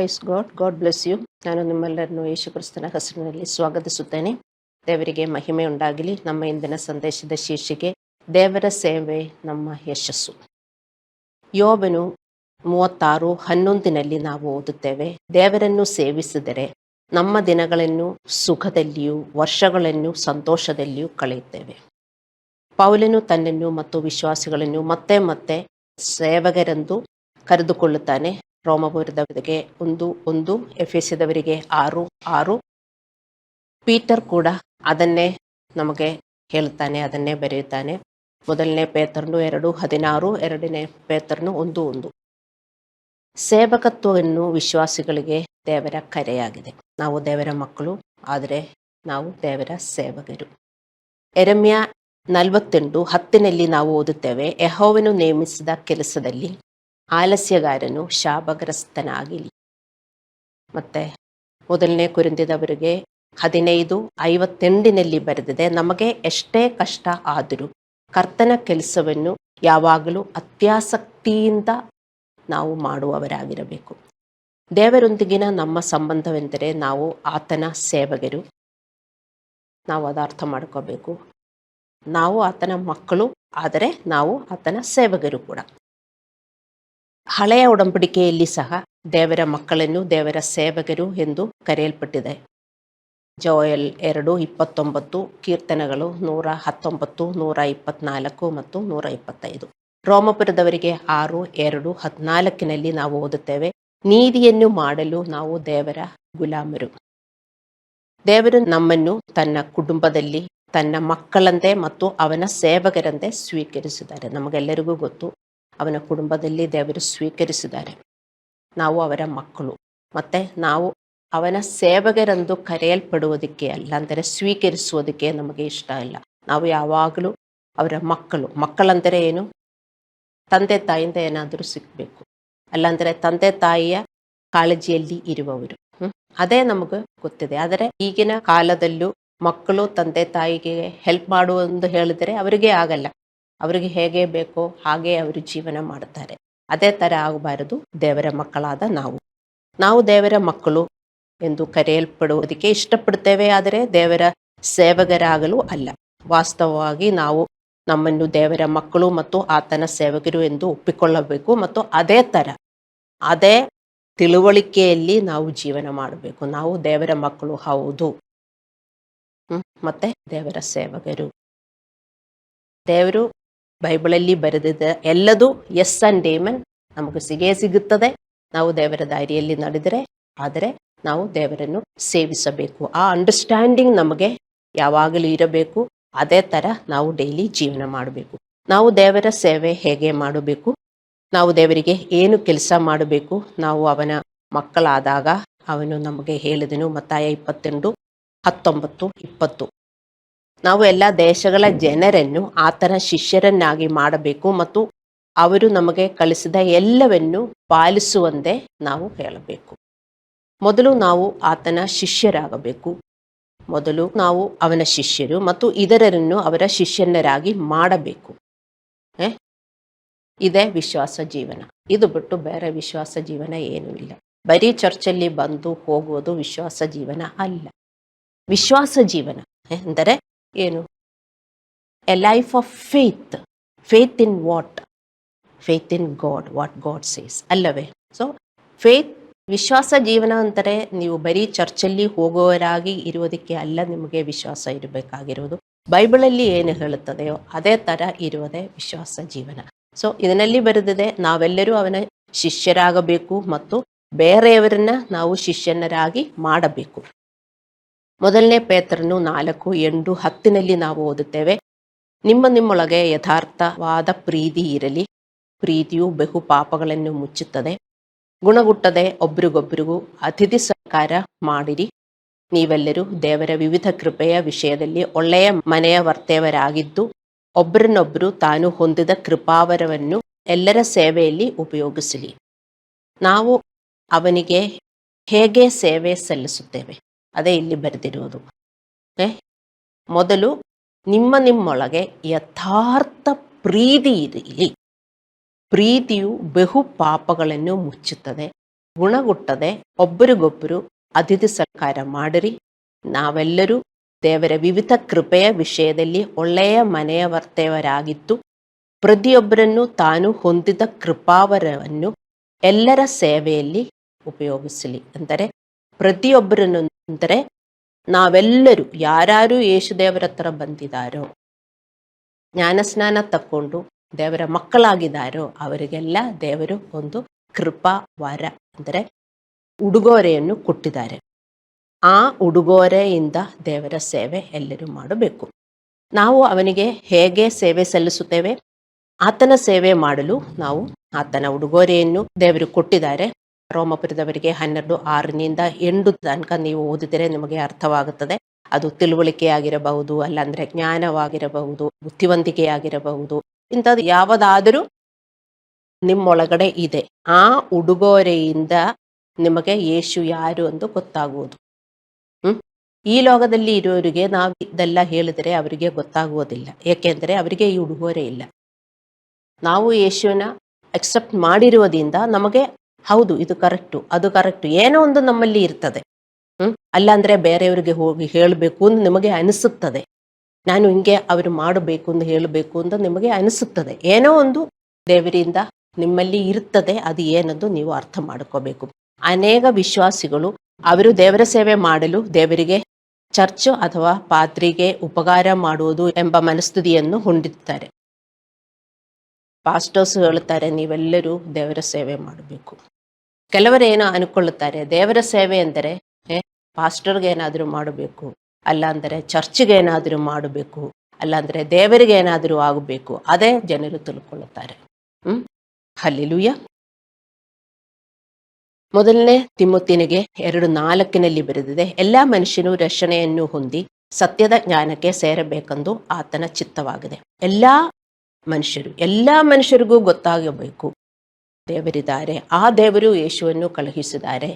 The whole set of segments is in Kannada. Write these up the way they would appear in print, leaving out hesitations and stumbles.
Praise God bless you. ನಾನು ನಿಮ್ಮೆಲ್ಲರನ್ನು ಯೇಸು ಕ್ರಿಸ್ತನ ಹೆಸರಿನಲ್ಲಿ ಸ್ವಾಗತಿಸುತ್ತೇನೆ. ದೇವರಿಗೆ ಮಹಿಮೆ ಉಂಟಾಗಲಿ. ನಮ್ಮ ಇಂದಿನ ಸಂದೇಶದ ಶೀರ್ಷಿಕೆ ದೇವರ ಸೇವೆ ನಮ್ಮ ಯಶಸ್ಸು. ಯೋಬನು 36:11 ನಾವು ಓದುತ್ತೇವೆ, ದೇವರನ್ನು ಸೇವಿಸಿದರೆ ನಮ್ಮ ದಿನಗಳನ್ನು ಸುಖದಲ್ಲಿಯೂ ವರ್ಷಗಳನ್ನು ಸಂತೋಷದಲ್ಲಿಯೂ ಕಳೆಯುತ್ತೇವೆ. ಪೌಲನು ತನ್ನನ್ನು ಮತ್ತು ವಿಶ್ವಾಸಿಗಳನ್ನು ಮತ್ತೆ ಮತ್ತೆ ಸೇವಕರೆಂದು ಕರೆದುಕೊಳ್ಳುತ್ತಾನೆ. ರೋಮಪುರದವರಿಗೆ 1:1, ಎಫೆಸದವರಿಗೆ 6:6. ಪೀಟರ್ ಕೂಡ ಅದನ್ನೇ ನಮಗೆ ಹೇಳ್ತಾನೆ, ಅದನ್ನೇ ಬರೆಯುತ್ತಾನೆ. 1 ಪೇತ್ರನು 2:16, 2 ಪೇತ್ರನು 1:1. ಸೇವಕತ್ವವನ್ನು ವಿಶ್ವಾಸಿಗಳಿಗೆ ದೇವರ ಕರೆಯಾಗಿದೆ. ನಾವು ದೇವರ ಮಕ್ಕಳು, ಆದರೆ ನಾವು ದೇವರ ಸೇವಕರು. ಯೆರೆಮೀಯ 48:10 ನಾವು ಓದುತ್ತೇವೆ, ಯೆಹೋವನು ನೇಮಿಸಿದ ಕೆಲಸದಲ್ಲಿ ಆಲಸ್ಯಗಾರನು ಶಾಪಗ್ರಸ್ತನಾಗಲಿ. ಮತ್ತೆ 1 ಕೊರಿಂಥದವರಿಗೆ 15:58 ಬರೆದಿದೆ, ನಮಗೆ ಎಷ್ಟೇ ಕಷ್ಟ ಆದರೂ ಕರ್ತನ ಕೆಲಸವನ್ನು ಯಾವಾಗಲೂ ಅತ್ಯಾಸಕ್ತಿಯಿಂದ ನಾವು ಮಾಡುವವರಾಗಿರಬೇಕು. ದೇವರೊಂದಿಗಿನ ನಮ್ಮ ಸಂಬಂಧವೆಂದರೆ ನಾವು ಆತನ ಸೇವಕರು. ನಾವು ಅದು ಅರ್ಥ ಮಾಡ್ಕೋಬೇಕು. ನಾವು ಆತನ ಮಕ್ಕಳು, ಆದರೆ ನಾವು ಆತನ ಸೇವಕರು ಕೂಡ. ಹಳೆಯ ಒಡಂಬಡಿಕೆಯಲ್ಲಿ ಸಹ ದೇವರ ಮಕ್ಕಳನ್ನು ದೇವರ ಸೇವಕರು ಎಂದು ಕರೆಯಲ್ಪಟ್ಟಿದೆ. ಜೋಯಲ್ 2:29, ಕೀರ್ತನೆಗಳು 119, 124 ಮತ್ತು 125. ರೋಮಪುರದವರಿಗೆ 6:2-14 ನಾವು ಓದುತ್ತೇವೆ, ನೀತಿಯನ್ನು ಮಾಡಲು ನಾವು ದೇವರ ಗುಲಾಮರು. ದೇವರು ನಮ್ಮನ್ನು ತನ್ನ ಕುಟುಂಬದಲ್ಲಿ ತನ್ನ ಮಕ್ಕಳಂತೆ ಮತ್ತು ಅವನ ಸೇವಕರಂತೆ ಸ್ವೀಕರಿಸಿದ್ದಾರೆ. ನಮಗೆಲ್ಲರಿಗೂ ಗೊತ್ತು, ಅವನ ಕುಟುಂಬದಲ್ಲಿ ದೇವರು ಸ್ವೀಕರಿಸಿದ್ದಾರೆ. ನಾವು ಅವರ ಮಕ್ಕಳು, ಮತ್ತೆ ನಾವು ಅವನ ಸೇವಕರೆಂದು ಕರೆಯಲ್ಪಡುವುದಕ್ಕೆ ಅಲ್ಲ, ಅಂದರೆ ಸ್ವೀಕರಿಸುವುದಕ್ಕೆ ನಮಗೆ ಇಷ್ಟ ಇಲ್ಲ. ನಾವು ಯಾವಾಗಲೂ ಅವರ ಮಕ್ಕಳು. ಮಕ್ಕಳಂದರೆ ಏನು? ತಂದೆ ತಾಯಿಯಿಂದ ಏನಾದರೂ ಸಿಗಬೇಕು, ಅಲ್ಲಾಂದರೆ ತಂದೆ ತಾಯಿಯ ಕಾಳಜಿಯಲ್ಲಿ ಇರುವವರು. ಅದೇ ನಮಗೆ ಗೊತ್ತಿದೆ. ಆದರೆ ಈಗಿನ ಕಾಲದಲ್ಲೂ ಮಕ್ಕಳು ತಂದೆ ತಾಯಿಗೆ ಹೆಲ್ಪ್ ಮಾಡುವಂದು ಹೇಳಿದರೆ ಅವರಿಗೆ ಆಗಲ್ಲ. ಅವರಿಗೆ ಹೇಗೆ ಬೇಕೋ ಹಾಗೆ ಅವರು ಜೀವನ ಮಾಡುತ್ತಾರೆ. ಅದೇ ಥರ ಆಗಬಾರದು ದೇವರ ಮಕ್ಕಳಾದ ನಾವು ದೇವರ ಮಕ್ಕಳು ಎಂದು ಕರೆಯಲ್ಪಡುವುದಕ್ಕೆ ಇಷ್ಟಪಡ್ತೇವೆ, ಆದರೆ ದೇವರ ಸೇವಕರಾಗಲು ಅಲ್ಲ. ವಾಸ್ತವವಾಗಿ ನಾವು ನಮ್ಮನ್ನು ದೇವರ ಮಕ್ಕಳು ಮತ್ತು ಆತನ ಸೇವಕರು ಎಂದು ಒಪ್ಪಿಕೊಳ್ಳಬೇಕು ಮತ್ತು ಅದೇ ತಿಳುವಳಿಕೆಯಲ್ಲಿ ನಾವು ಜೀವನ ಮಾಡಬೇಕು. ನಾವು ದೇವರ ಮಕ್ಕಳು ಹೌದು, ಮತ್ತೆ ದೇವರ ಸೇವಕರು. ದೇವರು ಬೈಬಲಲ್ಲಿ ಬರೆದಿದ್ದ ಎಲ್ಲದೂ ಎಸ್ ಅಂಡ್ ಏಮನ್ ನಮಗೆ ಸಿಗುತ್ತದೆ. ನಾವು ದೇವರ ದಾರಿಯಲ್ಲಿ ನಡೆದರೆ, ಆದರೆ ನಾವು ದೇವರನ್ನು ಸೇವಿಸಬೇಕು. ಆ ಅಂಡರ್ಸ್ಟ್ಯಾಂಡಿಂಗ್ ನಮಗೆ ಯಾವಾಗಲೂ ಇರಬೇಕು. ಅದೇ ಥರ ನಾವು ಡೈಲಿ ಜೀವನ ಮಾಡಬೇಕು. ನಾವು ದೇವರ ಸೇವೆ ಹೇಗೆ ಮಾಡಬೇಕು, ನಾವು ದೇವರಿಗೆ ಏನು ಕೆಲಸ ಮಾಡಬೇಕು, ನಾವು ಅವನ ಮಕ್ಕಳಾದಾಗ ಅವನು ನಮಗೆ ಹೇಳಿದನು. ಮತ್ತಾಯ 22:19-20. ನಾವು ಎಲ್ಲ ದೇಶಗಳ ಜನರನ್ನು ಆತನ ಶಿಷ್ಯರನ್ನಾಗಿ ಮಾಡಬೇಕು ಮತ್ತು ಅವರು ನಮಗೆ ಕಲಿಸಿದ ಎಲ್ಲವನ್ನು ಪಾಲಿಸುವಂತೆ ನಾವು ಹೇಳಬೇಕು. ಮೊದಲು ನಾವು ಆತನ ಶಿಷ್ಯರಾಗಬೇಕು. ಮೊದಲು ನಾವು ಅವನ ಶಿಷ್ಯರು ಮತ್ತು ಇತರರನ್ನು ಅವರ ಶಿಷ್ಯನರಾಗಿ ಮಾಡಬೇಕು. ಇದೇ ವಿಶ್ವಾಸ ಜೀವನ. ಇದು ಬಿಟ್ಟು ಬೇರೆ ವಿಶ್ವಾಸ ಜೀವನ ಏನೂ ಇಲ್ಲ. ಬರೀ ಚರ್ಚಲ್ಲಿ ಬಂದು ಹೋಗುವುದು ವಿಶ್ವಾಸ ಜೀವನ ಅಲ್ಲ. ವಿಶ್ವಾಸ ಜೀವನ ಎಂದರೆ ಏನು? A life of faith. Faith in what? Faith in god, what god says, ಅಲ್ಲವೇ? ಸೊ ವಿಶ್ವಾಸ ಜೀವನ ಅಂತಾರೆ ನೀವು ಬರೀ ಚರ್ಚಲ್ಲಿ ಹೋಗುವವರಾಗಿ ಇರುವುದಕ್ಕೆ ಅಲ್ಲ. ನಿಮಗೆ ವಿಶ್ವಾಸ ಇರಬೇಕಾಗಿರುವುದು ಬೈಬಲಲ್ಲಿ ಏನು ಹೇಳುತ್ತದೆಯೋ ಅದೇ ಥರ ಇರುವುದೇ ವಿಶ್ವಾಸ ಜೀವನ. ಸೊ ಇದರಲ್ಲಿ ಬರೆದಿದೆ, ನಾವೆಲ್ಲರೂ ಅವನ ಶಿಷ್ಯರಾಗಬೇಕು ಮತ್ತು ಬೇರೆಯವರನ್ನ ನಾವು ಶಿಷ್ಯನರಾಗಿ ಮಾಡಬೇಕು. 1 ಪೇತ್ರನು 4:8-10 ನಾವು ಓದುತ್ತೇವೆ, ನಿಮ್ಮೊಳಗೆ ಯಥಾರ್ಥವಾದ ಪ್ರೀತಿ ಇರಲಿ. ಪ್ರೀತಿಯು ಬಹು ಪಾಪಗಳನ್ನು ಮುಚ್ಚುತ್ತದೆ. ಗುಣಗುಟ್ಟದೆ ಒಬ್ರಿಗೊಬ್ರಿಗೂ ಅತಿಥಿ ಸತ್ಕಾರ ಮಾಡಿರಿ. ನೀವೆಲ್ಲರೂ ದೇವರ ವಿವಿಧ ಕೃಪೆಯ ವಿಷಯದಲ್ಲಿ ಒಳ್ಳೆಯ ಮನೆಯ ವರ್ತೇವರಾಗಿದ್ದು, ಒಬ್ಬರನ್ನೊಬ್ಬರು ತಾನು ಹೊಂದಿದ ಕೃಪಾವರವನ್ನು ಎಲ್ಲರ ಸೇವೆಯಲ್ಲಿ ಉಪಯೋಗಿಸಲಿ. ನಾವು ಅವನಿಗೆ ಹೇಗೆ ಸೇವೆ ಸಲ್ಲಿಸುತ್ತೇವೆ ಅದೇ ಇಲ್ಲಿ ಬರೆದಿರುವುದು. ಮೊದಲು ನಿಮ್ಮೊಳಗೆ ಯಥಾರ್ಥ ಪ್ರೀತಿ ಇರಲಿ. ಪ್ರೀತಿಯು ಬಹು ಪಾಪಗಳನ್ನು ಮುಚ್ಚುತ್ತದೆ. ಗುಣಗುಟ್ಟದೆ ಒಬ್ಬರಿಗೊಬ್ಬರು ಅತಿಥಿ ಸತ್ಕಾರ ಮಾಡಿರಿ. ನಾವೆಲ್ಲರೂ ದೇವರ ವಿವಿಧ ಕೃಪೆಯ ವಿಷಯದಲ್ಲಿ ಒಳ್ಳೆಯ ಮನೆಯವರ್ತೇವರಾಗಿದ್ದು ಪ್ರತಿಯೊಬ್ಬರನ್ನು ತಾನು ಹೊಂದಿದ ಕೃಪಾವರವನ್ನು ಎಲ್ಲರ ಸೇವೆಯಲ್ಲಿ ಉಪಯೋಗಿಸಲಿ. ಅಂದರೆ ಪ್ರತಿಯೊಬ್ಬರನ್ನು ಅಂದರೆ ನಾವೆಲ್ಲರೂ ಯಾರು ಯೇಸುದೇವರ ಹತ್ರ ಬಂದಿದ್ದಾರೋ, ಜ್ಞಾನಸ್ನಾನ ತಕ್ಕೊಂಡು ದೇವರ ಮಕ್ಕಳಾಗಿದ್ದಾರೋ ಅವರಿಗೆಲ್ಲ ದೇವರು ಒಂದು ಕೃಪಾ ವರ ಅಂದರೆ ಉಡುಗೊರೆಯನ್ನು ಕೊಟ್ಟಿದ್ದಾರೆ. ಆ ಉಡುಗೊರೆಯಿಂದ ದೇವರ ಸೇವೆ ಎಲ್ಲರೂ ಮಾಡಬೇಕು. ನಾವು ಅವನಿಗೆ ಹೇಗೆ ಸೇವೆ ಸಲ್ಲಿಸುತ್ತೇವೆ, ಆತನ ಸೇವೆ ಮಾಡಲು ನಾವು ಆತನ ಉಡುಗೊರೆಯನ್ನು ದೇವರು ಕೊಟ್ಟಿದ್ದಾರೆ. ರೋಮಪುರದವರಿಗೆ 12:6-8 ತನಕ ನೀವು ಓದಿದರೆ ನಿಮಗೆ ಅರ್ಥವಾಗುತ್ತದೆ. ಅದು ತಿಳುವಳಿಕೆಯಾಗಿರಬಹುದು, ಅಲ್ಲಾಂದ್ರೆ ಜ್ಞಾನವಾಗಿರಬಹುದು, ಬುದ್ಧಿವಂತಿಕೆಯಾಗಿರಬಹುದು, ಇಂಥದ್ದು ಯಾವುದಾದರೂ ನಿಮ್ಮೊಳಗಡೆ ಇದೆ. ಆ ಉಡುಗೊರೆಯಿಂದ ನಿಮಗೆ ಯೇಸು ಯಾರು ಎಂದು ಗೊತ್ತಾಗುವುದು. ಈ ಲೋಕದಲ್ಲಿ ಇರೋರಿಗೆ ನಾವು ಇದೆಲ್ಲ ಹೇಳಿದರೆ ಅವರಿಗೆ ಗೊತ್ತಾಗುವುದಿಲ್ಲ. ಏಕೆಂದರೆ ಅವರಿಗೆ ಈ ಉಡುಗೊರೆ ಇಲ್ಲ. ನಾವು ಯೇಸುವಿನ ಅಕ್ಸೆಪ್ಟ್ ಮಾಡಿರುವುದರಿಂದ ನಮಗೆ ಹೌದು ಇದು ಕರೆಕ್ಟು, ಅದು ಕರೆಕ್ಟು, ಏನೋ ಒಂದು ನಮ್ಮಲ್ಲಿ ಇರ್ತದೆ. ಅಲ್ಲಾಂದ್ರೆ ಬೇರೆಯವರಿಗೆ ಹೋಗಿ ಹೇಳಬೇಕು ಅಂತ ನಿಮಗೆ ಅನಿಸುತ್ತದೆ. ನಾನು ಹಿಂಗೆ ಅವರು ಮಾಡಬೇಕು ಅಂತ ಹೇಳಬೇಕು ಅಂತ ನಿಮಗೆ ಅನಿಸುತ್ತದೆ. ಏನೋ ಒಂದು ದೇವರಿಂದ ನಿಮ್ಮಲ್ಲಿ ಇರ್ತದೆ. ಅದು ಏನಂದು ನೀವು ಅರ್ಥ ಮಾಡ್ಕೋಬೇಕು. ಅನೇಕ ವಿಶ್ವಾಸಿಗಳು ಅವರು ದೇವರ ಸೇವೆ ಮಾಡಲು ದೇವರಿಗೆ ಚರ್ಚ್ ಅಥವಾ ಪಾದ್ರಿಗೆ ಉಪಕಾರ ಮಾಡುವುದು ಎಂಬ ಮನಸ್ಥಿತಿಯನ್ನು ಹೊಂದಿದ್ದಾರೆ. ಪಾಸ್ಟರ್ಸ್ ಹೇಳುತ್ತಾರೆ ನೀವೆಲ್ಲರೂ ದೇವರ ಸೇವೆ ಮಾಡಬೇಕು. ಕೆಲವರೇನೋ ಅನ್ಕೊಳ್ಳುತ್ತಾರೆ ದೇವರ ಸೇವೆ ಎಂದರೆ ಪಾಸ್ಟರ್ಗೆ ಏನಾದರೂ ಮಾಡಬೇಕು, ಅಲ್ಲಾಂದರೆ ಚರ್ಚ್ಗೆ ಏನಾದರೂ ಮಾಡಬೇಕು, ಅಲ್ಲಾಂದರೆ ದೇವರಿಗೆ ಏನಾದರೂ ಆಗಬೇಕು. ಅದೇ ಜನರು ತಿಳ್ಕೊಳ್ಳುತ್ತಾರೆ. ಹಲ್ಲೆಲೂಯ. ಮೊದಲನೇ ತಿಮೋಥಿಯನಿಗೆ 2:4 ಬರೆದಿದೆ, ಎಲ್ಲ ಮನುಷ್ಯನು ರಕ್ಷಣೆಯನ್ನು ಹೊಂದಿ ಸತ್ಯದ ಜ್ಞಾನಕ್ಕೆ ಸೇರಬೇಕೆಂದು ಆತನ ಚಿತ್ತವಾಗಿದೆ. ಎಲ್ಲ ಮನುಷ್ಯರಿಗೂ ಗೊತ್ತಾಗಬೇಕು ದೇವರಿದ್ದಾರೆ. ಆ ದೇವರು ಯೇಸುವನ್ನು ಕಳುಹಿಸಿದ್ದಾರೆ.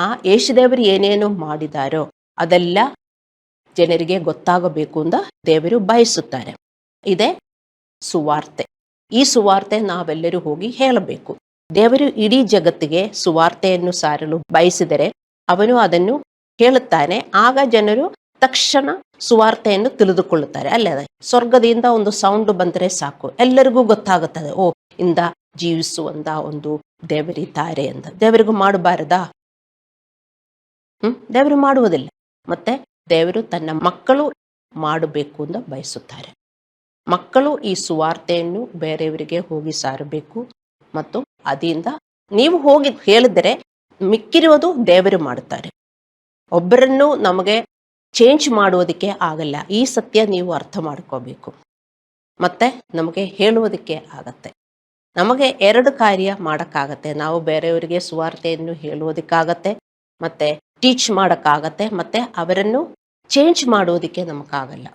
ಆ ಯೇಸು ದೇವರು ಏನೇನು ಮಾಡಿದಾರೋ ಅದೆಲ್ಲ ಜನರಿಗೆ ಗೊತ್ತಾಗಬೇಕು ಅಂತ ದೇವರು ಬಯಸುತ್ತಾರೆ. ಇದೇ ಸುವಾರ್ತೆ. ಈ ಸುವಾರ್ತೆ ನಾವೆಲ್ಲರೂ ಹೋಗಿ ಹೇಳಬೇಕು. ದೇವರು ಇಡೀ ಜಗತ್ತಿಗೆ ಸುವಾರ್ತೆಯನ್ನು ಸಾರಲು ಬಯಸಿದರೆ ಅವನು ಅದನ್ನು ಹೇಳುತ್ತಾನೆ. ಆಗ ಜನರು ತಕ್ಷಣ ಸುವಾರ್ತೆಯನ್ನು ತಿಳಿದುಕೊಳ್ಳುತ್ತಾರೆ. ಅಲ್ಲದೆ ಸ್ವರ್ಗದಿಂದ ಒಂದು ಸೌಂಡ್ ಬಂದರೆ ಸಾಕು, ಎಲ್ಲರಿಗೂ ಗೊತ್ತಾಗುತ್ತದೆ, ಓ ಇಂದ ಜೀವಿಸುವಂತ ಒಂದು ದೇವರಿದ್ದಾರೆ ಅಂತ. ದೇವರಿಗೂ ಮಾಡಬಾರದಾ? ದೇವರು ಮಾಡುವುದಿಲ್ಲ. ಮತ್ತೆ ದೇವರು ತನ್ನ ಮಕ್ಕಳು ಮಾಡಬೇಕು ಅಂತ ಬಯಸುತ್ತಾರೆ. ಮಕ್ಕಳು ಈ ಸುವಾರ್ತೆಯನ್ನು ಬೇರೆಯವರಿಗೆ ಹೋಗಿ ಸಾರಬೇಕು. ಮತ್ತು ಅದರಿಂದ ನೀವು ಹೋಗಿ ಹೇಳಿದರೆ ಮಿಕ್ಕಿರುವುದು ದೇವರು ಮಾಡುತ್ತಾರೆ. ಒಬ್ಬರನ್ನು ನಮಗೆ ಚೇಂಜ್ ಮಾಡುವುದಕ್ಕೆ ಆಗಲ್ಲ. ಈ ಸತ್ಯ ನೀವು ಅರ್ಥ ಮಾಡ್ಕೋಬೇಕು. ಮತ್ತೆ ನಮಗೆ ಹೇಳುವುದಕ್ಕೆ ಆಗತ್ತೆ. ನಮಗೆ 2 ಕಾರ್ಯ ಮಾಡೋಕ್ಕಾಗತ್ತೆ. ನಾವು ಬೇರೆಯವರಿಗೆ ಸುವಾರ್ತೆಯನ್ನು ಹೇಳುವುದಕ್ಕಾಗತ್ತೆ, ಮತ್ತೆ ಟೀಚ್ ಮಾಡೋಕ್ಕಾಗತ್ತೆ, ಮತ್ತೆ ಅವರನ್ನು ಚೇಂಜ್ ಮಾಡೋದಕ್ಕೆ ನಮಗಾಗಲ್ಲ.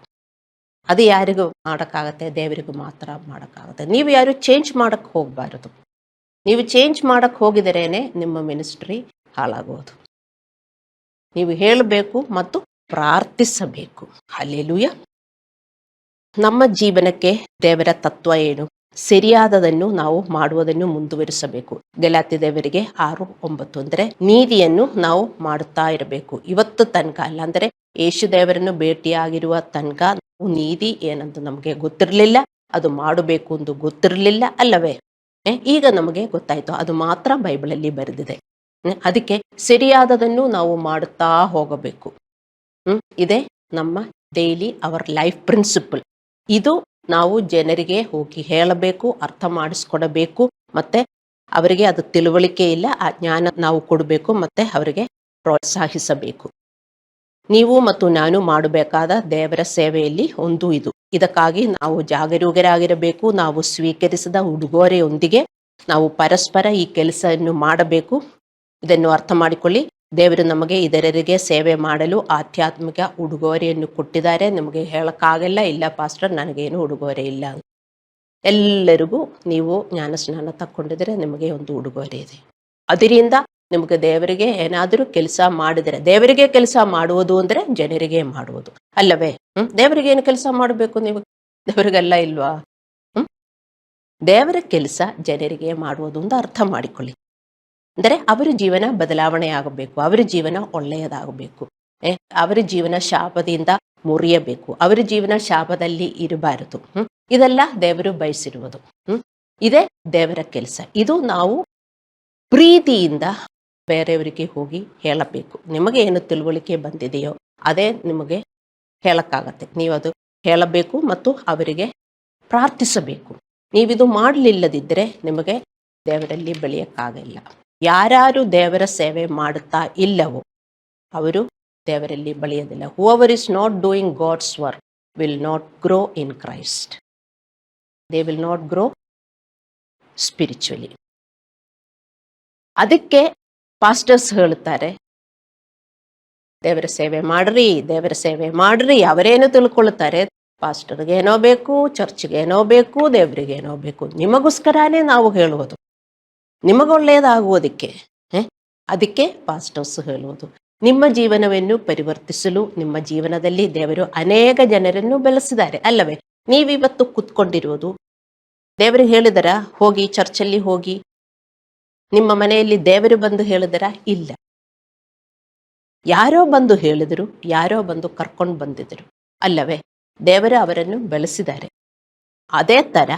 ಅದು ಯಾರಿಗೂ ಮಾಡೋಕ್ಕಾಗತ್ತೆ? ದೇವರಿಗೂ ಮಾತ್ರ ಮಾಡೋಕ್ಕಾಗತ್ತೆ. ನೀವು ಯಾರು ಚೇಂಜ್ ಮಾಡೋಕ್ಕೆ ಹೋಗಬಾರದು. ನೀವು ಚೇಂಜ್ ಮಾಡೋಕ್ಕೆ ಹೋಗಿದರೇನೆ ನಿಮ್ಮ ಮಿನಿಸ್ಟ್ರಿ ಹಾಳಾಗೋದು. ನೀವು ಹೇಳಬೇಕು ಮತ್ತು ಪ್ರಾರ್ಥಿಸಬೇಕು. ಹಲ್ಲೆಲೂಯ. ನಮ್ಮ ಜೀವನಕ್ಕೆ ದೇವರ ತತ್ವ ಏನು? ಸರಿಯಾದದನ್ನು ನಾವು ಮಾಡುವುದನ್ನು ಮುಂದುವರಿಸಬೇಕು. ಗಲಾತ್ಯದವರಿಗೆ 6:9 ಅಂದರೆ ನೀತಿಯನ್ನು ನಾವು ಮಾಡುತ್ತಾ ಇರಬೇಕು. ಇವತ್ತು ತನಕ ಅಲ್ಲ, ಅಂದರೆ ಯೇಸು ದೇವರನ್ನು ಭೇಟಿಯಾಗಿರುವ ತನಕ ನೀತಿ ಏನಂತ ನಮಗೆ ಗೊತ್ತಿರಲಿಲ್ಲ, ಅದು ಮಾಡಬೇಕು ಎಂದು ಗೊತ್ತಿರಲಿಲ್ಲ ಅಲ್ಲವೇ? ಈಗ ನಮಗೆ ಗೊತ್ತಾಯ್ತು. ಅದು ಮಾತ್ರ ಬೈಬಲಲ್ಲಿ ಬರೆದಿದೆ. ಅದಕ್ಕೆ ಸರಿಯಾದದನ್ನು ನಾವು ಮಾಡುತ್ತಾ ಹೋಗಬೇಕು. ಇದೇ ನಮ್ಮ ಡೈಲಿ ಅವರ್ ಲೈಫ್ ಪ್ರಿನ್ಸಿಪಲ್. ಇದು ನಾವು ಜನರಿಗೆ ಹೋಗಿ ಹೇಳಬೇಕು, ಅರ್ಥ ಮಾಡಿಸ್ಕೊಡಬೇಕು, ಮತ್ತೆ ಅವರಿಗೆ ಅದು ತಿಳುವಳಿಕೆ ಇಲ್ಲ, ಆ ಜ್ಞಾನ ನಾವು ಕೊಡಬೇಕು, ಮತ್ತೆ ಅವರಿಗೆ ಪ್ರೋತ್ಸಾಹಿಸಬೇಕು. ನೀವು ಮತ್ತು ನಾನು ಮಾಡಬೇಕಾದ ದೇವರ ಸೇವೆಯಲ್ಲಿ ಒಂದು ಇದು. ಇದಕ್ಕಾಗಿ ನಾವು ಜಾಗರೂಕರಾಗಿರಬೇಕು. ನಾವು ಸ್ವೀಕರಿಸಿದ ಉಡುಗೊರೆಯೊಂದಿಗೆ ನಾವು ಪರಸ್ಪರ ಈ ಕೆಲಸವನ್ನು ಮಾಡಬೇಕು. ಇದನ್ನು ಅರ್ಥ ಮಾಡಿಕೊಳ್ಳಿ. ದೇವರು ನಮಗೆ ಇದರರಿಗೆ ಸೇವೆ ಮಾಡಲು ಆಧ್ಯಾತ್ಮಿಕ ಉಡುಗೊರೆಯನ್ನು ಕೊಟ್ಟಿದ್ದಾರೆ. ನಮಗೆ ಹೇಳಕ್ಕಾಗಲ್ಲ, ಇಲ್ಲ ಪಾಸ್ಟರ್ ನನಗೇನು ಉಡುಗೊರೆ ಇಲ್ಲ. ಎಲ್ಲರಿಗೂ ನೀವು ಜ್ಞಾನಸ್ನಾನ ತಕ್ಕೊಂಡಿದ್ರೆ ನಿಮಗೆ ಒಂದು ಉಡುಗೊರೆ ಇದೆ. ಅದರಿಂದ ನಿಮಗೆ ದೇವರಿಗೆ ಏನಾದರೂ ಕೆಲಸ ಮಾಡಿದರೆ, ದೇವರಿಗೆ ಕೆಲಸ ಮಾಡುವುದು ಅಂದರೆ ಜನರಿಗೆ ಮಾಡುವುದು ಅಲ್ಲವೇ? ದೇವರಿಗೆ ಏನು ಕೆಲಸ ಮಾಡಬೇಕು ನೀವು? ದೇವರಿಗೆಲ್ಲ ಇಲ್ವಾ? ದೇವರ ಕೆಲಸ ಜನರಿಗೆ ಮಾಡುವುದು ಅಂತ ಅರ್ಥ ಮಾಡಿಕೊಳ್ಳಿ. ಅಂದರೆ ಅವರ ಜೀವನ ಬದಲಾವಣೆ ಆಗಬೇಕು, ಅವರ ಜೀವನ ಒಳ್ಳೆಯದಾಗಬೇಕು, ಅವರ ಜೀವನ ಶಾಪದಿಂದ ಮುರಿಯಬೇಕು, ಅವರ ಜೀವನ ಶಾಪದಲ್ಲಿ ಇರಬಾರದು. ಇದೆಲ್ಲ ದೇವರು ಬಯಸಿರುವುದು. ಇದೇ ದೇವರ ಕೆಲಸ. ಇದು ನಾವು ಪ್ರೀತಿಯಿಂದ ಬೇರೆಯವರಿಗೆ ಹೋಗಿ ಹೇಳಬೇಕು. ನಿಮಗೆ ಏನು ತಿಳುವಳಿಕೆ ಬಂದಿದೆಯೋ ಅದೇ ನಿಮಗೆ ಹೇಳಕ್ಕಾಗತ್ತೆ. ನೀವು ಅದು ಹೇಳಬೇಕು ಮತ್ತು ಅವರಿಗೆ ಪ್ರಾರ್ಥಿಸಬೇಕು. ನೀವಿದು ಮಾಡಲಿಲ್ಲದಿದ್ದರೆ ನಿಮಗೆ ದೇವರಲ್ಲಿ ಬೆಳೆಯಕ್ಕಾಗಲ್ಲ. ಯಾರು ದೇವರ ಸೇವೆ ಮಾಡುತ್ತಾ ಇಲ್ಲವೋ ಅವರು ದೇವರಲ್ಲಿ ಬೆಳೆಯೋದಿಲ್ಲ. Whoever is not doing God's work will not grow in Christ. They will not grow spiritually. ಅದಕ್ಕೆ ಪಾಸ್ಟರ್ಸ್ ಹೇಳುತ್ತಾರೆ, ದೇವರ ಸೇವೆ ಮಾಡ್ರಿ, ದೇವರ ಸೇವೆ ಮಾಡ್ರಿ. ಅವರೇನು ತಿಳ್ಕೊಳ್ತಾರೆ, ಪಾಸ್ಟರ್ಗೆ ಏನೋ ಬೇಕು, ಚರ್ಚ್ಗೆ ಏನೋ ಬೇಕು, ದೇವರಿಗೆ ಏನೋ ಬೇಕು. ನಿಮಗೋಸ್ಕರನೇ ನಾವು ಹೇಳುವುದು, ನಿಮಗೊಳ್ಳೆಯದಾಗುವುದಕ್ಕೆ. ಅದಕ್ಕೆ ಪಾಸ್ಟರ್ಸ್ ಹೇಳುವುದು. ನಿಮ್ಮ ಜೀವನವನ್ನು ಪರಿವರ್ತಿಸಲು ನಿಮ್ಮ ಜೀವನದಲ್ಲಿ ದೇವರು ಅನೇಕ ಜನರನ್ನು ಬೆಳೆಸಿದ್ದಾರೆ ಅಲ್ಲವೇ? ನೀವಿವತ್ತು ಕೂತ್ಕೊಂಡಿರುವುದು ದೇವರಿಗೆ ಹೇಳಿದರ? ಹೋಗಿ ಚರ್ಚಲ್ಲಿ ಹೋಗಿ ನಿಮ್ಮ ಮನೆಯಲ್ಲಿ ದೇವರು ಬಂದು ಹೇಳಿದರ? ಇಲ್ಲ. ಯಾರೋ ಬಂದು ಹೇಳಿದರು, ಯಾರೋ ಬಂದು ಕರ್ಕೊಂಡು ಬಂದಿದ್ರು ಅಲ್ಲವೇ? ದೇವರು ಅವರನ್ನು ಬೆಳೆಸಿದ್ದಾರೆ. ಅದೇ ಥರ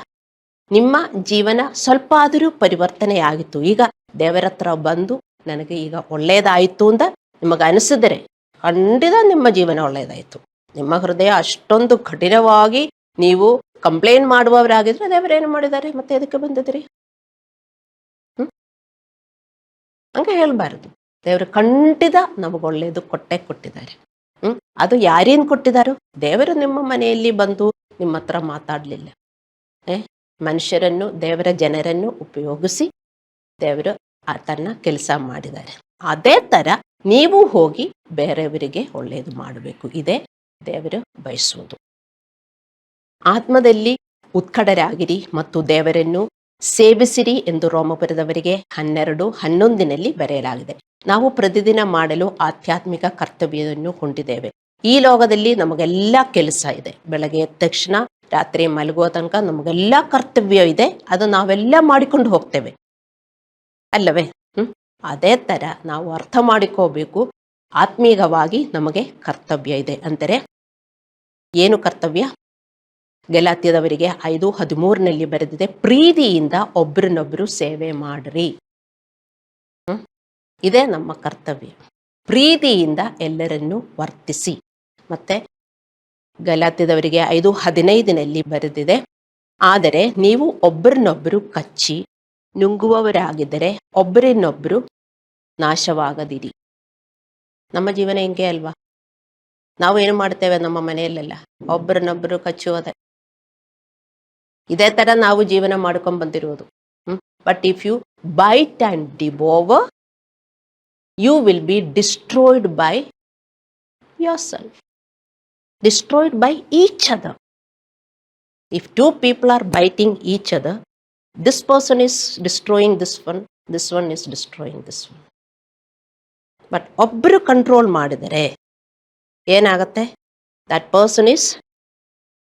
ನಿಮ್ಮ ಜೀವನ ಸ್ವಲ್ಪ ಆದರೂ ಪರಿವರ್ತನೆಯಾಗಿತ್ತು. ಈಗ ದೇವರ ಹತ್ರ ಬಂದು ನನಗೆ ಈಗ ಒಳ್ಳೆಯದಾಯಿತು ಅಂತ ನಿಮಗೆ ಅನಿಸಿದರೆ ಖಂಡಿತ ನಿಮ್ಮ ಜೀವನ ಒಳ್ಳೆಯದಾಯಿತು. ನಿಮ್ಮ ಹೃದಯ ಅಷ್ಟೊಂದು ಕಠಿಣವಾಗಿ ನೀವು ಕಂಪ್ಲೇಂಟ್ ಮಾಡುವವರಾಗಿದ್ರೆ ದೇವರೇನು ಮಾಡಿದ್ದಾರೆ, ಮತ್ತೆ ಎದಕ್ಕೆ ಬಂದಿದ್ರಿ? ಹಂಗೆ ಹೇಳಬಾರದು. ದೇವರು ಖಂಡಿತ ನಮಗೊಳ್ಳೆಯದು ಕೊಟ್ಟಿದ್ದಾರೆ. ಅದು ಯಾರೇನು ಕೊಟ್ಟಿದ್ದಾರೋ? ದೇವರು ನಿಮ್ಮ ಮನೆಯಲ್ಲಿ ಬಂದು ನಿಮ್ಮ ಹತ್ರ ಮಾತಾಡಲಿಲ್ಲ. ಮನುಷ್ಯರನ್ನು, ದೇವರ ಜನರನ್ನು ಉಪಯೋಗಿಸಿ ದೇವರು ತನ್ನ ಕೆಲಸ ಮಾಡಿದ್ದಾರೆ. ಅದೇ ಥರ ನೀವು ಹೋಗಿ ಬೇರೆಯವರಿಗೆ ಒಳ್ಳೆಯದು ಮಾಡಬೇಕು. ಇದೇ ದೇವರು ಬಯಸುವುದು. ಆತ್ಮದಲ್ಲಿ ಉತ್ಕಟರಾಗಿರಿ ಮತ್ತು ದೇವರನ್ನು ಸೇವಿಸಿರಿ ಎಂದು ರೋಮಪುರದವರಿಗೆ 12:11 ಬರೆಯಲಾಗಿದೆ. ನಾವು ಪ್ರತಿದಿನ ಮಾಡಲು ಆಧ್ಯಾತ್ಮಿಕ ಕರ್ತವ್ಯವನ್ನು ಹೊಂದಿದ್ದೇವೆ. ಈ ಲೋಕದಲ್ಲಿ ನಮಗೆಲ್ಲ ಕೆಲಸ ಇದೆ. ಬೆಳಗ್ಗೆ ಎದ್ದ ತಕ್ಷಣ ರಾತ್ರಿ ಮಲಗುವ ತನಕ ನಮಗೆಲ್ಲ ಕರ್ತವ್ಯ ಇದೆ. ಅದು ನಾವೆಲ್ಲ ಮಾಡಿಕೊಂಡು ಹೋಗ್ತೇವೆ ಅಲ್ಲವೇ? ಅದೇ ಥರ ನಾವು ಅರ್ಥ ಮಾಡಿಕೋಬೇಕು, ಆತ್ಮೀಯವಾಗಿ ನಮಗೆ ಕರ್ತವ್ಯ ಇದೆ. ಅಂದರೆ ಏನು ಕರ್ತವ್ಯ? ಗಲಾತ್ಯದವರಿಗೆ 5:13 ಬರೆದಿದೆ, ಪ್ರೀತಿಯಿಂದ ಒಬ್ಬರನ್ನೊಬ್ಬರು ಸೇವೆ ಮಾಡ್ರಿ. ಇದೇ ನಮ್ಮ ಕರ್ತವ್ಯ. ಪ್ರೀತಿಯಿಂದ ಎಲ್ಲರನ್ನೂ ವರ್ತಿಸಿ. ಮತ್ತೆ ಗಲಾತ್ಯದವರಿಗೆ 5:15 ಬರೆದಿದೆ, ಆದರೆ ನೀವು ಒಬ್ಬರನ್ನೊಬ್ಬರು ಕಚ್ಚಿ ನುಂಗುವವರಾಗಿದ್ದರೆ ಒಬ್ಬರನ್ನೊಬ್ಬರು ನಾಶವಾಗದಿರಿ. ನಮ್ಮ ಜೀವನ ಹಿಂಗೆ ಅಲ್ವಾ? ನಾವು ಏನು ಮಾಡ್ತೇವೆ ನಮ್ಮ ಮನೆಯಲ್ಲೆಲ್ಲ? ಒಬ್ಬರನ್ನೊಬ್ಬರು ಕಚ್ಚುವುದೇ. ಇದೇ ಥರ ನಾವು ಜೀವನ ಮಾಡ್ಕೊಂಡು ಬಂದಿರುವುದು. But if you bite and devour, you will be destroyed by yourself, destroyed by each other. If two people are biting each other, this person is destroying this one is destroying this one. But ಒಬ್ಬರು ಕಂಟ್ರೋಲ್ ಮಾಡಿದರೆ ಏನಾಗುತ್ತೆ? that person is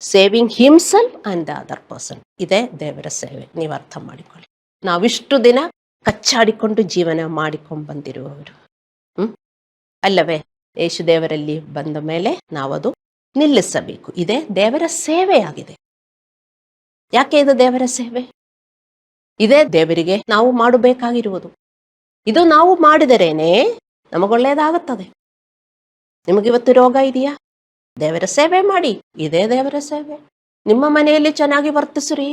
saving himself and the other person. ಇದೇ ದೇವರ ಸೇವೆ. ನೀವು ಅರ್ಥ ಮಾಡಿಕೊಳ್ಳಿ. ನಾವಿಷ್ಟು ದಿನ ಕಚ್ಚಾಡಿಕೊಂಡು ಜೀವನ ಮಾಡಿಕೊಂಡು ಬಂದಿರುವವರು ಅಲ್ಲವೇ? ಯೇಸು ದೇವರಲ್ಲಿ ಬಂದ ಮೇಲೆ ನಾವದು ನಿಲ್ಲಿಸಬೇಕು. ಇದೇ ದೇವರ ಸೇವೆಯಾಗಿದೆ. ಯಾಕೆ ಇದು ದೇವರ ಸೇವೆ? ಇದೇ ದೇವರಿಗೆ ನಾವು ಮಾಡಬೇಕಾಗಿರುವುದು. ಇದು ನಾವು ಮಾಡಿದರೇನೆ ನಮಗೊಳ್ಳೆಯದಾಗುತ್ತದೆ. ನಿಮಗಿವತ್ತು ರೋಗ ಇದೆಯಾ? ದೇವರ ಸೇವೆ ಮಾಡಿ. ಇದೇ ದೇವರ ಸೇವೆ. ನಿಮ್ಮ ಮನೆಯಲ್ಲಿ ಚೆನ್ನಾಗಿ ವರ್ತಿಸ್ರಿ.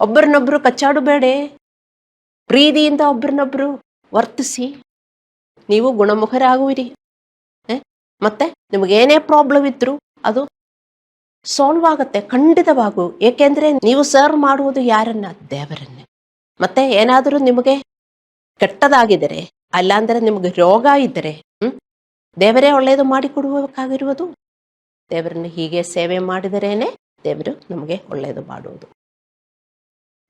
ಒಬ್ಬರನ್ನೊಬ್ಬರು ಕಚ್ಚಾಡಬೇಡಿ. ಪ್ರೀತಿಯಿಂದ ಒಬ್ಬರನ್ನೊಬ್ಬರು ವರ್ತಿಸಿ. ನೀವು ಗುಣಮುಖರಾಗುವಿರಿ. ಮತ್ತೆ ನಿಮಗೇನೇ ಪ್ರಾಬ್ಲಮ್ ಇದ್ರು ಅದು ಸಾಲ್ವ್ ಆಗುತ್ತೆ ಖಂಡಿತವಾಗೂ. ಏಕೆಂದ್ರೆ ನೀವು ಸರ್ವ್ ಮಾಡುವುದು ಯಾರನ್ನ? ದೇವರನ್ನೇ. ಮತ್ತೆ ಏನಾದರೂ ನಿಮಗೆ ಕೆಟ್ಟದಾಗಿದ್ದರೆ, ಅಲ್ಲಾಂದ್ರೆ ನಿಮಗೆ ರೋಗ ಇದ್ದರೆ ದೇವರೇ ಒಳ್ಳೆಯದು ಮಾಡಿಕೊಡುವಕ್ಕಾಗಿರುವುದು. ದೇವರನ್ನು ಹೀಗೆ ಸೇವೆ ಮಾಡಿದರೇನೆ ದೇವರು ನಮಗೆ ಒಳ್ಳೆಯದು ಮಾಡುವುದು.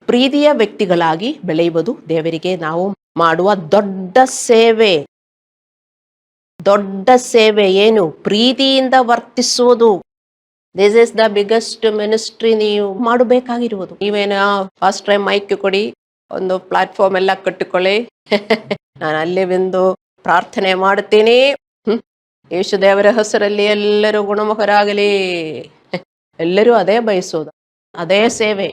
ಪ್ರೀತಿಯ ವ್ಯಕ್ತಿಗಳಾಗಿ ಬೆಳೆಯುವುದು ದೇವರಿಗೆ ನಾವು ಮಾಡುವ ದೊಡ್ಡ ಸೇವೆ. ದೊಡ್ಡ ಸೇವೆ ಏನು? ಪ್ರೀತಿಯಿಂದ ವರ್ತಿಸುವುದು. This is the biggest ministry ನೀವು ಮಾಡಬೇಕಾಗಿರುವುದು. ನೀವೇನ ಫಸ್ಟ್ ಟೈಮ್ ಮೈಕ್ ಕೊಡಿ, ಒಂದು ಪ್ಲಾಟ್ಫಾರ್ಮ್ ಎಲ್ಲ ಕಟ್ಟಿಕೊಳ್ಳಿ. ನಾನು ಅಲ್ಲಿ ಬಂದು ಪ್ರಾರ್ಥನೆ ಮಾಡುತ್ತೇನೆ. ಯೇಸು ದೇವರ ಹೆಸರಲ್ಲಿ ಎಲ್ಲರೂ ಗುಣಮುಖರಾಗಲಿ. ಎಲ್ಲರೂ ಅದೇ ಬಯಸೋದು, ಅದೇ ಸೇವೆ.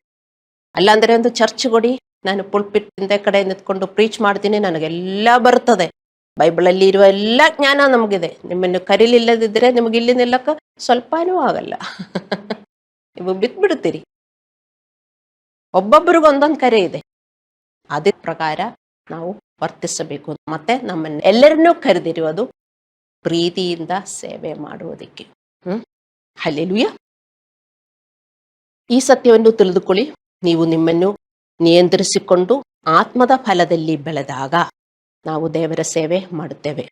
ಅಲ್ಲಾಂದ್ರೆ ಒಂದು ಚರ್ಚ್ ಕೊಡಿ, ನಾನು ಪುಲ್ಪಿಟ್ ಹಿಂದೆ ಕಡೆ ನಿಂತ್ಕೊಂಡು ಪ್ರೀಚ್ ಮಾಡ್ತೀನಿ, ನನಗೆಲ್ಲ ಬರ್ತದೆ, ಬೈಬಲಲ್ಲಿ ಇರುವ ಎಲ್ಲ ಜ್ಞಾನ ನಮಗಿದೆ. ನಿಮ್ಮನ್ನು ಕರೀಲಿಲ್ಲದಿದ್ದರೆ ನಿಮಗೆ ಇಲ್ಲಿ ನಿಲ್ಲಕ್ಕೆ ಸ್ವಲ್ಪನೂ ಆಗಲ್ಲ. ನೀವು ಬಿಟ್ಬಿಡ್ತೀರಿ. ಒಬ್ಬೊಬ್ಬರಿಗೂ ಒಂದೊಂದು ಕರೆ ಇದೆ, ಅದೇ ಪ್ರಕಾರ ನಾವು ವರ್ತಿಸಬೇಕು. ಮತ್ತೆ ನಮ್ಮನ್ನು ಎಲ್ಲರನ್ನೂ ಕರೆದಿರುವುದು ಪ್ರೀತಿಯಿಂದ ಸೇವೆ ಮಾಡುವುದಕ್ಕೆ. ಹಲ್ಲೆಲೂಯಾ. ಈ ಸತ್ಯವನ್ನು ತಿಳಿದುಕೊಳ್ಳಿ. ನೀವು ನಿಮ್ಮನ್ನು ನಿಯಂತ್ರಿಸಿಕೊಂಡು ಆತ್ಮದ ಫಲದಲ್ಲಿ ಬೆಳೆದಾಗ ನಾವು ದೇವರ ಸೇವೆ ಮಾಡುತ್ತೇವೆ.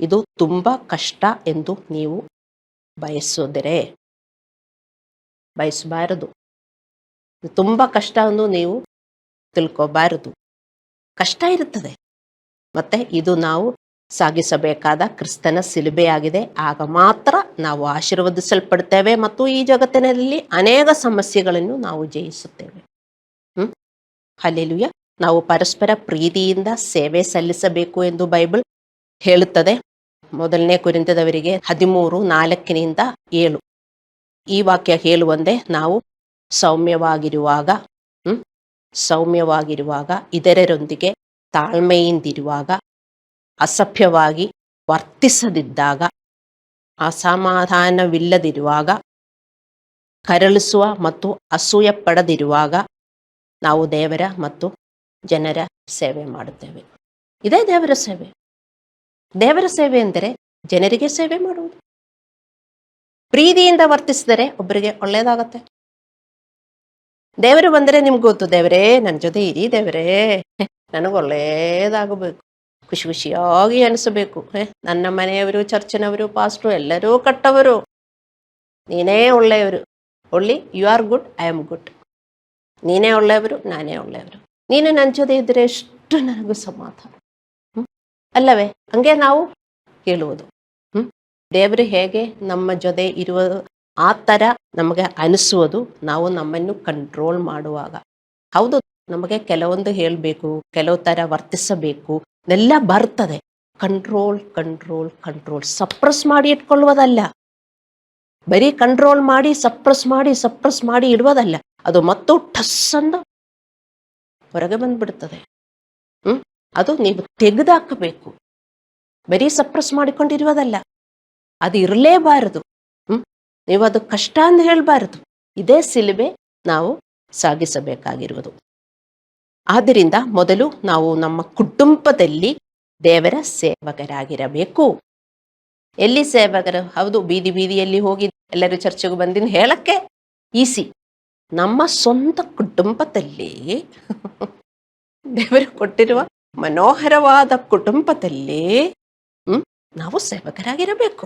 ಇದು ತುಂಬಾ ಕಷ್ಟ ಎಂದು ನೀವು ಬಯಸಬಾರದು. ತುಂಬಾ ಕಷ್ಟ ಎಂದು ನೀವು ತಿಳ್ಕೋಬಾರದು. ಕಷ್ಟ ಇರುತ್ತದೆ. ಮತ್ತೆ ಇದು ನಾವು ಸಾಗಿಸಬೇಕಾದ ಕ್ರಿಸ್ತನ ಶಿಲುಬೆಯಾಗಿದೆ. ಆಗ ಮಾತ್ರ ನಾವು ಆಶೀರ್ವದಿಸಲ್ಪಡ್ತೇವೆ ಮತ್ತು ಈ ಜಗತ್ತಿನಲ್ಲಿ ಅನೇಕ ಸಮಸ್ಯೆಗಳನ್ನು ನಾವು ಜಯಿಸುತ್ತೇವೆ. ಹಲ್ಲೆಲೂಯಾ. ನಾವು ಪರಸ್ಪರ ಪ್ರೀತಿಯಿಂದ ಸೇವೆ ಸಲ್ಲಿಸಬೇಕು ಎಂದು ಬೈಬಲ್ ಹೇಳುತ್ತದೆ. 1 ಕೊರಿಂಥದವರಿಗೆ 13:4-7 ಈ ವಾಕ್ಯ ಹೇಳುವಂತೆ ನಾವು ಸೌಮ್ಯವಾಗಿರುವಾಗ, ಇತರರೊಂದಿಗೆ ತಾಳ್ಮೆಯಿಂದಿರುವಾಗ, ಅಸಭ್ಯವಾಗಿ ವರ್ತಿಸದಿದ್ದಾಗ, ಅಸಮಾಧಾನವಿಲ್ಲದಿರುವಾಗ, ಕರಳಿಸುವ ಮತ್ತು ಅಸೂಯೆ ಪಡದಿರುವಾಗ ನಾವು ದೇವರ ಮತ್ತು ಜನರ ಸೇವೆ ಮಾಡುತ್ತೇವೆ. ಇದೇ ದೇವರ ಸೇವೆ. ದೇವರ ಸೇವೆ ಎಂದರೆ ಜನರಿಗೆ ಸೇವೆ ಮಾಡುವುದು. ಪ್ರೀತಿಯಿಂದ ವರ್ತಿಸಿದರೆ ಒಬ್ಬರಿಗೆ ಒಳ್ಳೆಯದಾಗತ್ತೆ. ದೇವರು ಬಂದರೆ ನಿಮ್ಗೆ ಗೊತ್ತು, ದೇವರೇ ನನ್ನ ಜೊತೆ ಇರಿ, ದೇವರೇ ನನಗೆ ಒಳ್ಳೆಯದಾಗಬೇಕು, ಖುಷಿ ಖುಷಿಯಾಗಿ ಅನಿಸಬೇಕು. ನನ್ನ ಮನೆಯವರು, ಚರ್ಚಿನವರು, ಪಾಸ್ಟ್ರು ಎಲ್ಲರೂ ಕಟ್ಟವರು, ನೀನೇ ಒಳ್ಳೆಯವರು. ಒಳ್ಳಿ you are good, I am good. ನೀನೇ ಒಳ್ಳೆಯವರು, ನಾನೇ ಒಳ್ಳೆಯವರು. ನೀನು ನನ್ನ ಜೊತೆ ಇದ್ದರೆ ಎಷ್ಟು ನನಗೂ ಸಮಾಧಾನ, ಅಲ್ಲವೇ? ಹಂಗೆ ನಾವು ಹೇಳುವುದು. ದೇವರು ಹೇಗೆ ನಮ್ಮ ಜೊತೆ ಇರುವ ಆ ಥರ ನಮಗೆ ಅನಿಸುವುದು ನಾವು ನಮ್ಮನ್ನು ಕಂಟ್ರೋಲ್ ಮಾಡುವಾಗ. ಹೌದು, ನಮಗೆ ಕೆಲವೊಂದು ಹೇಳಬೇಕು, ಕೆಲವು ಥರ ವರ್ತಿಸಬೇಕು, ಎಲ್ಲ ಬರ್ತದೆ. ಕಂಟ್ರೋಲ್ ಕಂಟ್ರೋಲ್ ಕಂಟ್ರೋಲ್ ಸಪ್ರೆಸ್ ಮಾಡಿ ಇಟ್ಕೊಳ್ಳುವುದಲ್ಲ. ಬರೀ ಕಂಟ್ರೋಲ್ ಮಾಡಿ ಸಪ್ರೆಸ್ ಮಾಡಿ ಇಡುವುದಲ್ಲ. ಅದು ಮತ್ತು ಟಸ್ ಅಂದ ಹೊರಗೆ ಬಂದ್ಬಿಡ್ತದೆ. ಅದು ನೀವು ತೆಗೆದಾಕಬೇಕು. ಬರೀ ಸಪ್ರೆಸ್ ಮಾಡಿಕೊಂಡಿರುವುದಲ್ಲ, ಅದು ಇರಲೇಬಾರದು. ನೀವು ಅದು ಕಷ್ಟ ಅಂತ ಹೇಳಬಾರದು. ಇದೇ ಶಿಲುಬೆ ನಾವು ಸಾಗಿಸಬೇಕಾಗಿರುವುದು. ಆದ್ದರಿಂದ ಮೊದಲು ನಾವು ನಮ್ಮ ಕುಟುಂಬದಲ್ಲಿ ದೇವರ ಸೇವಕರಾಗಿರಬೇಕು. ಎಲ್ಲಿ ಸೇವಕರು? ಹೌದು, ಬೀದಿಯಲ್ಲಿ ಹೋಗಿ ಎಲ್ಲರೂ ಚರ್ಚೆಗೆ ಬಂದಿನ ಹೇಳಕ್ಕೆ ಈಸಿ. ನಮ್ಮ ಸ್ವಂತ ಕುಟುಂಬದಲ್ಲಿ ದೇವರು ಕೊಟ್ಟಿರುವ ಮನೋಹರವಾದ ಕುಟುಂಬದಲ್ಲಿ ನಾವು ಸೇವಕರಾಗಿರಬೇಕು.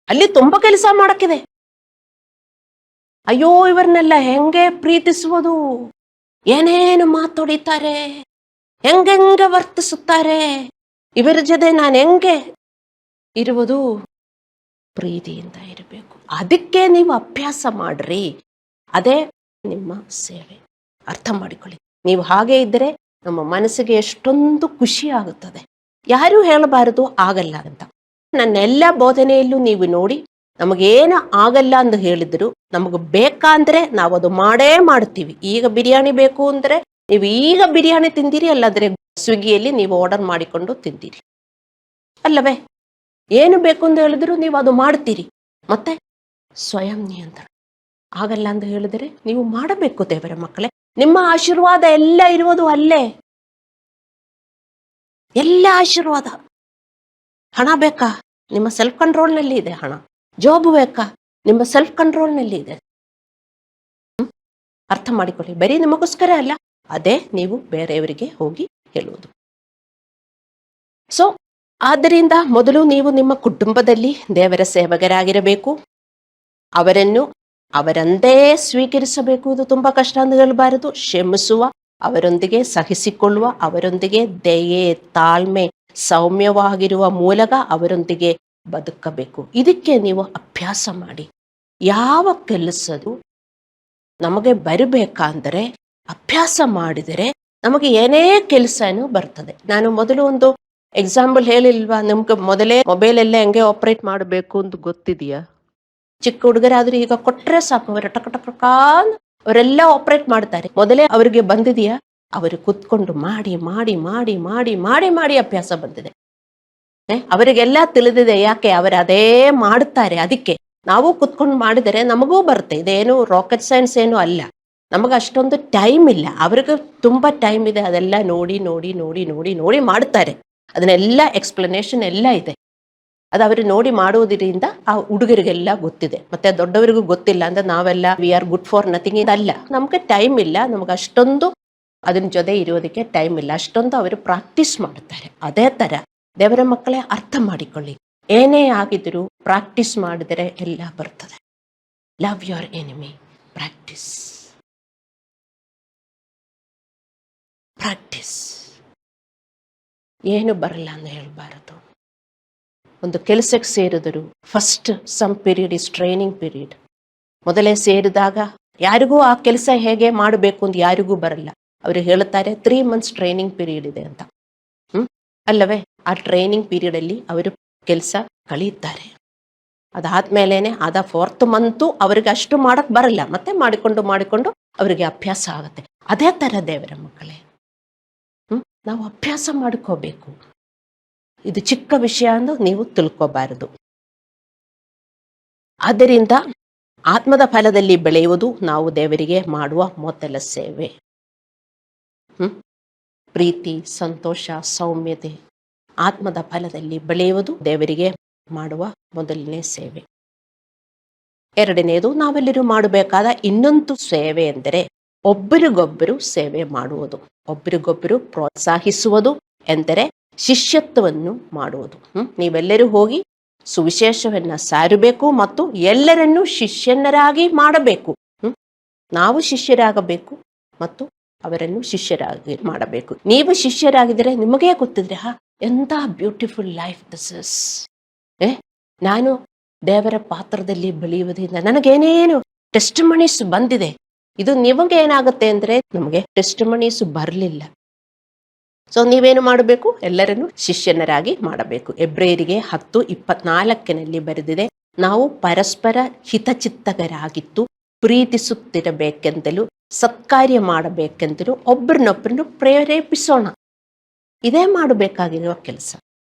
ಅಲ್ಲಿ ತುಂಬಾ ಕೆಲಸ ಮಾಡಕ್ಕಿದೆ. ಅಯ್ಯೋ, ಇವರನ್ನೆಲ್ಲ ಹೆಂಗೆ ಪ್ರೀತಿಸುವುದು, ಏನೇನು ಮಾತೊಡಿತಾರೆ, ಹೆಂಗೆ ವರ್ತಿಸುತ್ತಾರೆ, ಇವರ ಜೊತೆ ನಾನು ಹೆಂಗೆ ಇರುವುದು? ಪ್ರೀತಿಯಿಂದ ಇರಬೇಕು. ಅದಕ್ಕೆ ನೀವು ಅಭ್ಯಾಸ ಮಾಡ್ರಿ. ಅದೇ ನಿಮ್ಮ ಸೇವೆ. ಅರ್ಥ ಮಾಡಿಕೊಳ್ಳಿ. ನೀವು ಹಾಗೆ ಇದ್ದರೆ ನಮ್ಮ ಮನಸ್ಸಿಗೆ ಎಷ್ಟೊಂದು ಖುಷಿ ಆಗುತ್ತದೆ. ಯಾರೂ ಹೇಳಬಾರದು ಆಗಲ್ಲ ಅಂತ. ನನ್ನೆಲ್ಲ ಬೋಧನೆಯಲ್ಲೂ ನೀವು ನೋಡಿ, ನಮಗೇನು ಆಗಲ್ಲ ಅಂತ ಹೇಳಿದ್ರು ನಮಗೆ ಬೇಕಂದ್ರೆ ನಾವು ಅದು ಮಾಡೇ ಮಾಡ್ತೀವಿ. ಈಗ ಬಿರಿಯಾನಿ ಬೇಕು ಅಂದರೆ ನೀವು ಈಗ ಬಿರಿಯಾನಿ ತಿಂದಿರಿ, ಅಲ್ಲಾಂದ್ರೆ ಸ್ವಿಗ್ಗಿಯಲ್ಲಿ ನೀವು ಆರ್ಡರ್ ಮಾಡಿಕೊಂಡು ತಿಂತೀರಿ, ಅಲ್ಲವೇ? ಏನು ಬೇಕು ಅಂತ ಹೇಳಿದ್ರು ನೀವು ಅದು ಮಾಡ್ತೀರಿ. ಮತ್ತೆ ಸ್ವಯಂ ನಿಯಂತ್ರಣ ಆಗಲ್ಲ ಅಂತ ಹೇಳಿದರೆ ನೀವು ಮಾಡಬೇಕು. ದೇವರ ಮಕ್ಕಳೇ, ನಿಮ್ಮ ಆಶೀರ್ವಾದ ಎಲ್ಲ ಇರುವುದು ಅಲ್ಲೇ. ಎಲ್ಲ ಆಶೀರ್ವಾದ. ಹಣ ಬೇಕಾ? ನಿಮ್ಮ ಸೆಲ್ಫ್ ಕಂಟ್ರೋಲ್ನಲ್ಲಿ ಇದೆ ಹಣ. ಜಾಬ್ ಬೇಕಾ? ನಿಮ್ಮ ಸೆಲ್ಫ್ ಕಂಟ್ರೋಲ್ನಲ್ಲಿ ಇದೆ. ಅರ್ಥ ಮಾಡಿಕೊಳ್ಳಿ. ಬರೀ ನಿಮಗೋಸ್ಕರ ಅಲ್ಲ, ಅದೇ ನೀವು ಬೇರೆಯವರಿಗೆ ಹೋಗಿ ಹೇಳುವುದು. ಸೊ ಆದ್ದರಿಂದ ಮೊದಲು ನೀವು ನಿಮ್ಮ ಕುಟುಂಬದಲ್ಲಿ ದೇವರ ಸೇವಕರಾಗಿರಬೇಕು. ಅವರನ್ನು ಅವರಂದೇ ಸ್ವೀಕರಿಸಬೇಕು. ಇದು ತುಂಬಾ ಕಷ್ಟ ಅಂತ ಹೇಳಬಾರದು. ಕ್ಷಮಿಸುವ, ಅವರೊಂದಿಗೆ ಸಹಿಸಿಕೊಳ್ಳುವ, ಅವರೊಂದಿಗೆ ದಯೆ, ತಾಳ್ಮೆ, ಸೌಮ್ಯವಾಗಿರುವ ಮೂಲಕ ಅವರೊಂದಿಗೆ ಬದುಕಬೇಕು. ಇದಕ್ಕೆ ನೀವು ಅಭ್ಯಾಸ ಮಾಡಿ. ಯಾವ ಕೆಲಸದು ನಮಗೆ ಬರಬೇಕಂದರೆ ಅಭ್ಯಾಸ ಮಾಡಿದರೆ ನಮಗೆ ಏನೇ ಕೆಲಸನೂ ಬರ್ತದೆ. ನಾನು ಮೊದಲು ಒಂದು ಎಕ್ಸಾಂಪಲ್ ಹೇಳಿಲ್ವಾ, ನಮ್ಗೆ ಮೊದಲೇ ಮೊಬೈಲ್ ಎಲ್ಲ ಹೆಂಗೆ ಆಪರೇಟ್ ಮಾಡಬೇಕು ಅಂತ ಗೊತ್ತಿದೆಯಾ? ಚಿಕ್ಕ ಹುಡುಗರಾದ್ರೂ ಈಗ ಕೊಟ್ರೆ ಸಾಕು, ಅವರ ಟಕ ಟಕ ಟಕ ಅವರೆಲ್ಲ ಆಪರೇಟ್ ಮಾಡ್ತಾರೆ. ಮೊದಲೇ ಅವರಿಗೆ ಬಂದಿದೆಯಾ? ಅವರು ಕುತ್ಕೊಂಡು ಮಾಡಿ ಮಾಡಿ ಮಾಡಿ ಮಾಡಿ ಮಾಡಿ ಮಾಡಿ ಅಭ್ಯಾಸ ಬಂದಿದೆ. ಅವರಿಗೆಲ್ಲ ತಿಳಿದಿದೆ. ಯಾಕೆ? ಅವರು ಅದೇ ಮಾಡುತ್ತಾರೆ. ಅದಕ್ಕೆ ನಾವು ಕುತ್ಕೊಂಡು ಮಾಡಿದರೆ ನಮಗೂ ಬರುತ್ತೆ. ಇದೇನು ರಾಕೆಟ್ ಸೈನ್ಸ್ ಏನು ಅಲ್ಲ. ನಮಗೆ ಅಷ್ಟೊಂದು ಟೈಮ್ ಇಲ್ಲ. ಅವ್ರಿಗೆ ತುಂಬಾ ಟೈಮ್ ಇದೆ. ಅದೆಲ್ಲ ನೋಡಿ ನೋಡಿ ನೋಡಿ ನೋಡಿ ನೋಡಿ ಮಾಡ್ತಾರೆ. ಅದನ್ನೆಲ್ಲ ಎಕ್ಸ್ಪ್ಲನೇಷನ್ ಎಲ್ಲ ಇದೆ. ಅದು ಅವರು ನೋಡಿ ಮಾಡುವುದರಿಂದ ಆ ಹುಡುಗರಿಗೆಲ್ಲ ಗೊತ್ತಿದೆ. ಮತ್ತೆ ದೊಡ್ಡವರಿಗೂ ಗೊತ್ತಿಲ್ಲ ಅಂದ್ರೆ ನಾವೆಲ್ಲ we are good for nothing ಇದಲ್ಲ. ನಮ್ಗೆ ಟೈಮ್ ಇಲ್ಲ. ನಮ್ಗೆ ಅಷ್ಟೊಂದು ಅದನ್ನ ಜೊತೆ ಇರೋದಕ್ಕೆ ಟೈಮ್ ಇಲ್ಲ. ಅಷ್ಟೊಂದು ಅವರು ಪ್ರಾಕ್ಟೀಸ್ ಮಾಡ್ತಾರೆ. ಅದೇ ತರ ದೇವರ ಮಕ್ಕಳೇ ಅರ್ಥ ಮಾಡಿಕೊಳ್ಳಿ, ಏನೇ ಆಗಿದ್ರು ಪ್ರಾಕ್ಟೀಸ್ ಮಾಡಿದರೆ ಎಲ್ಲ ಬರ್ತದೆ. Love your enemy, practice practice. ಏನು ಬರಲ್ಲ ಅಂತ ಹೇಳ್ಬಾರದು. ಒಂದು ಕೆಲಸಕ್ಕೆ ಸೇರಿದರು, first some period is training period. ಮೊದಲೇ ಸೇರಿದಾಗ ಯಾರಿಗೂ ಆ ಕೆಲಸ ಹೇಗೆ ಮಾಡಬೇಕು ಅಂತ ಯಾರಿಗೂ ಬರಲ್ಲ. ಅವರು ಹೇಳುತ್ತಾರೆ 3 months ಟ್ರೈನಿಂಗ್ ಪೀರಿಯಡ್ ಇದೆ ಅಂತ. ಅಲ್ಲವೇ? ಆ ಟ್ರೈನಿಂಗ್ ಪೀರಿಯಡ್ ಅಲ್ಲಿ ಅವರು ಕೆಲಸ ಕಲಿಯುತ್ತಾರೆ. ಅದಾದ್ಮೇಲೆನೆ ಅದ 4th month ಅವರಿಗೆ ಅಷ್ಟು ಮಾಡಕ್ ಬರಲ್ಲ. ಮತ್ತೆ ಮಾಡಿಕೊಂಡು ಮಾಡಿಕೊಂಡು ಅವರಿಗೆ ಅಭ್ಯಾಸ ಆಗುತ್ತೆ. ಅದೇ ತರ ದೇವರ ಮಕ್ಕಳೇ, ನಾವು ಅಭ್ಯಾಸ ಮಾಡ್ಕೋಬೇಕು. ಇದು ಚಿಕ್ಕ ವಿಷಯ ಎಂದು ನೀವು ತಿಳ್ಕೋಬಾರದು. ಆದ್ದರಿಂದ ಆತ್ಮದ ಫಲದಲ್ಲಿ ಬೆಳೆಯುವುದು ನಾವು ದೇವರಿಗೆ ಮಾಡುವ ಮೊದಲ ಸೇವೆ. ಪ್ರೀತಿ, ಸಂತೋಷ, ಸೌಮ್ಯತೆ, ಆತ್ಮದ ಫಲದಲ್ಲಿ ಬೆಳೆಯುವುದು ದೇವರಿಗೆ ಮಾಡುವ ಮೊದಲನೇ ಸೇವೆ. ಎರಡನೆಯದು, ನಾವೆಲ್ಲರೂ ಮಾಡಬೇಕಾದ ಇನ್ನೊಂದು ಸೇವೆ ಎಂದರೆ ಒಬ್ಬರಿಗೊಬ್ಬರು ಸೇವೆ ಮಾಡುವುದು. ಒಬ್ಬರಿಗೊಬ್ಬರು ಪ್ರೋತ್ಸಾಹಿಸುವುದು ಎಂದರೆ ಶಿಷ್ಯತ್ವವನ್ನು ಮಾಡುವುದು. ನೀವೆಲ್ಲರೂ ಹೋಗಿ ಸುವಿಶೇಷವನ್ನ ಸಾರಬೇಕು ಮತ್ತು ಎಲ್ಲರನ್ನೂ ಶಿಷ್ಯನರಾಗಿ ಮಾಡಬೇಕು. ನಾವು ಶಿಷ್ಯರಾಗಬೇಕು ಮತ್ತು ಅವರನ್ನು ಶಿಷ್ಯರಾಗಿ ಮಾಡಬೇಕು. ನೀವು ಶಿಷ್ಯರಾಗಿದ್ದರೆ ನಿಮಗೇ ಗೊತ್ತಿದ್ರೆ ಎಂತ ಬ್ಯೂಟಿಫುಲ್ ಲೈಫ್ ದಿಸ್ ಇಸ್. ನಾನು ದೇವರ ಪಾತ್ರದಲ್ಲಿ ಬೆಳೆಯುವುದರಿಂದ ನನಗೇನೇನು ಟೆಸ್ಟಿಮನೀಸ್ ಬಂದಿದೆ. ಇದು ನಿಮಗೆ ಏನಾಗುತ್ತೆ ಅಂದ್ರೆ ನಮಗೆ ಟೆಸ್ಟಿಮನೀಸ್ ಬರಲಿಲ್ಲ. ಸೊ ನೀವೇನು ಮಾಡಬೇಕು? ಎಲ್ಲರನ್ನು ಶಿಷ್ಯನರಾಗಿ ಮಾಡಬೇಕು. ಎಬ್ರೇಯರಿಗೆ 10:24 ಬರೆದಿದೆ, ನಾವು ಪರಸ್ಪರ ಹಿತಚಿತ್ತಗರಾಗಿತ್ತು ಪ್ರೀತಿಸುತ್ತಿರಬೇಕೆಂದಲೂ ಸತ್ಕಾರ್ಯ ಮಾಡಬೇಕೆಂದಲೂ ಒಬ್ಬರನ್ನೊಬ್ಬರನ್ನು ಪ್ರೇರೇಪಿಸೋಣ. ಇದೇ ಮಾಡಬೇಕಾಗಿರುವ ಕೆಲಸ.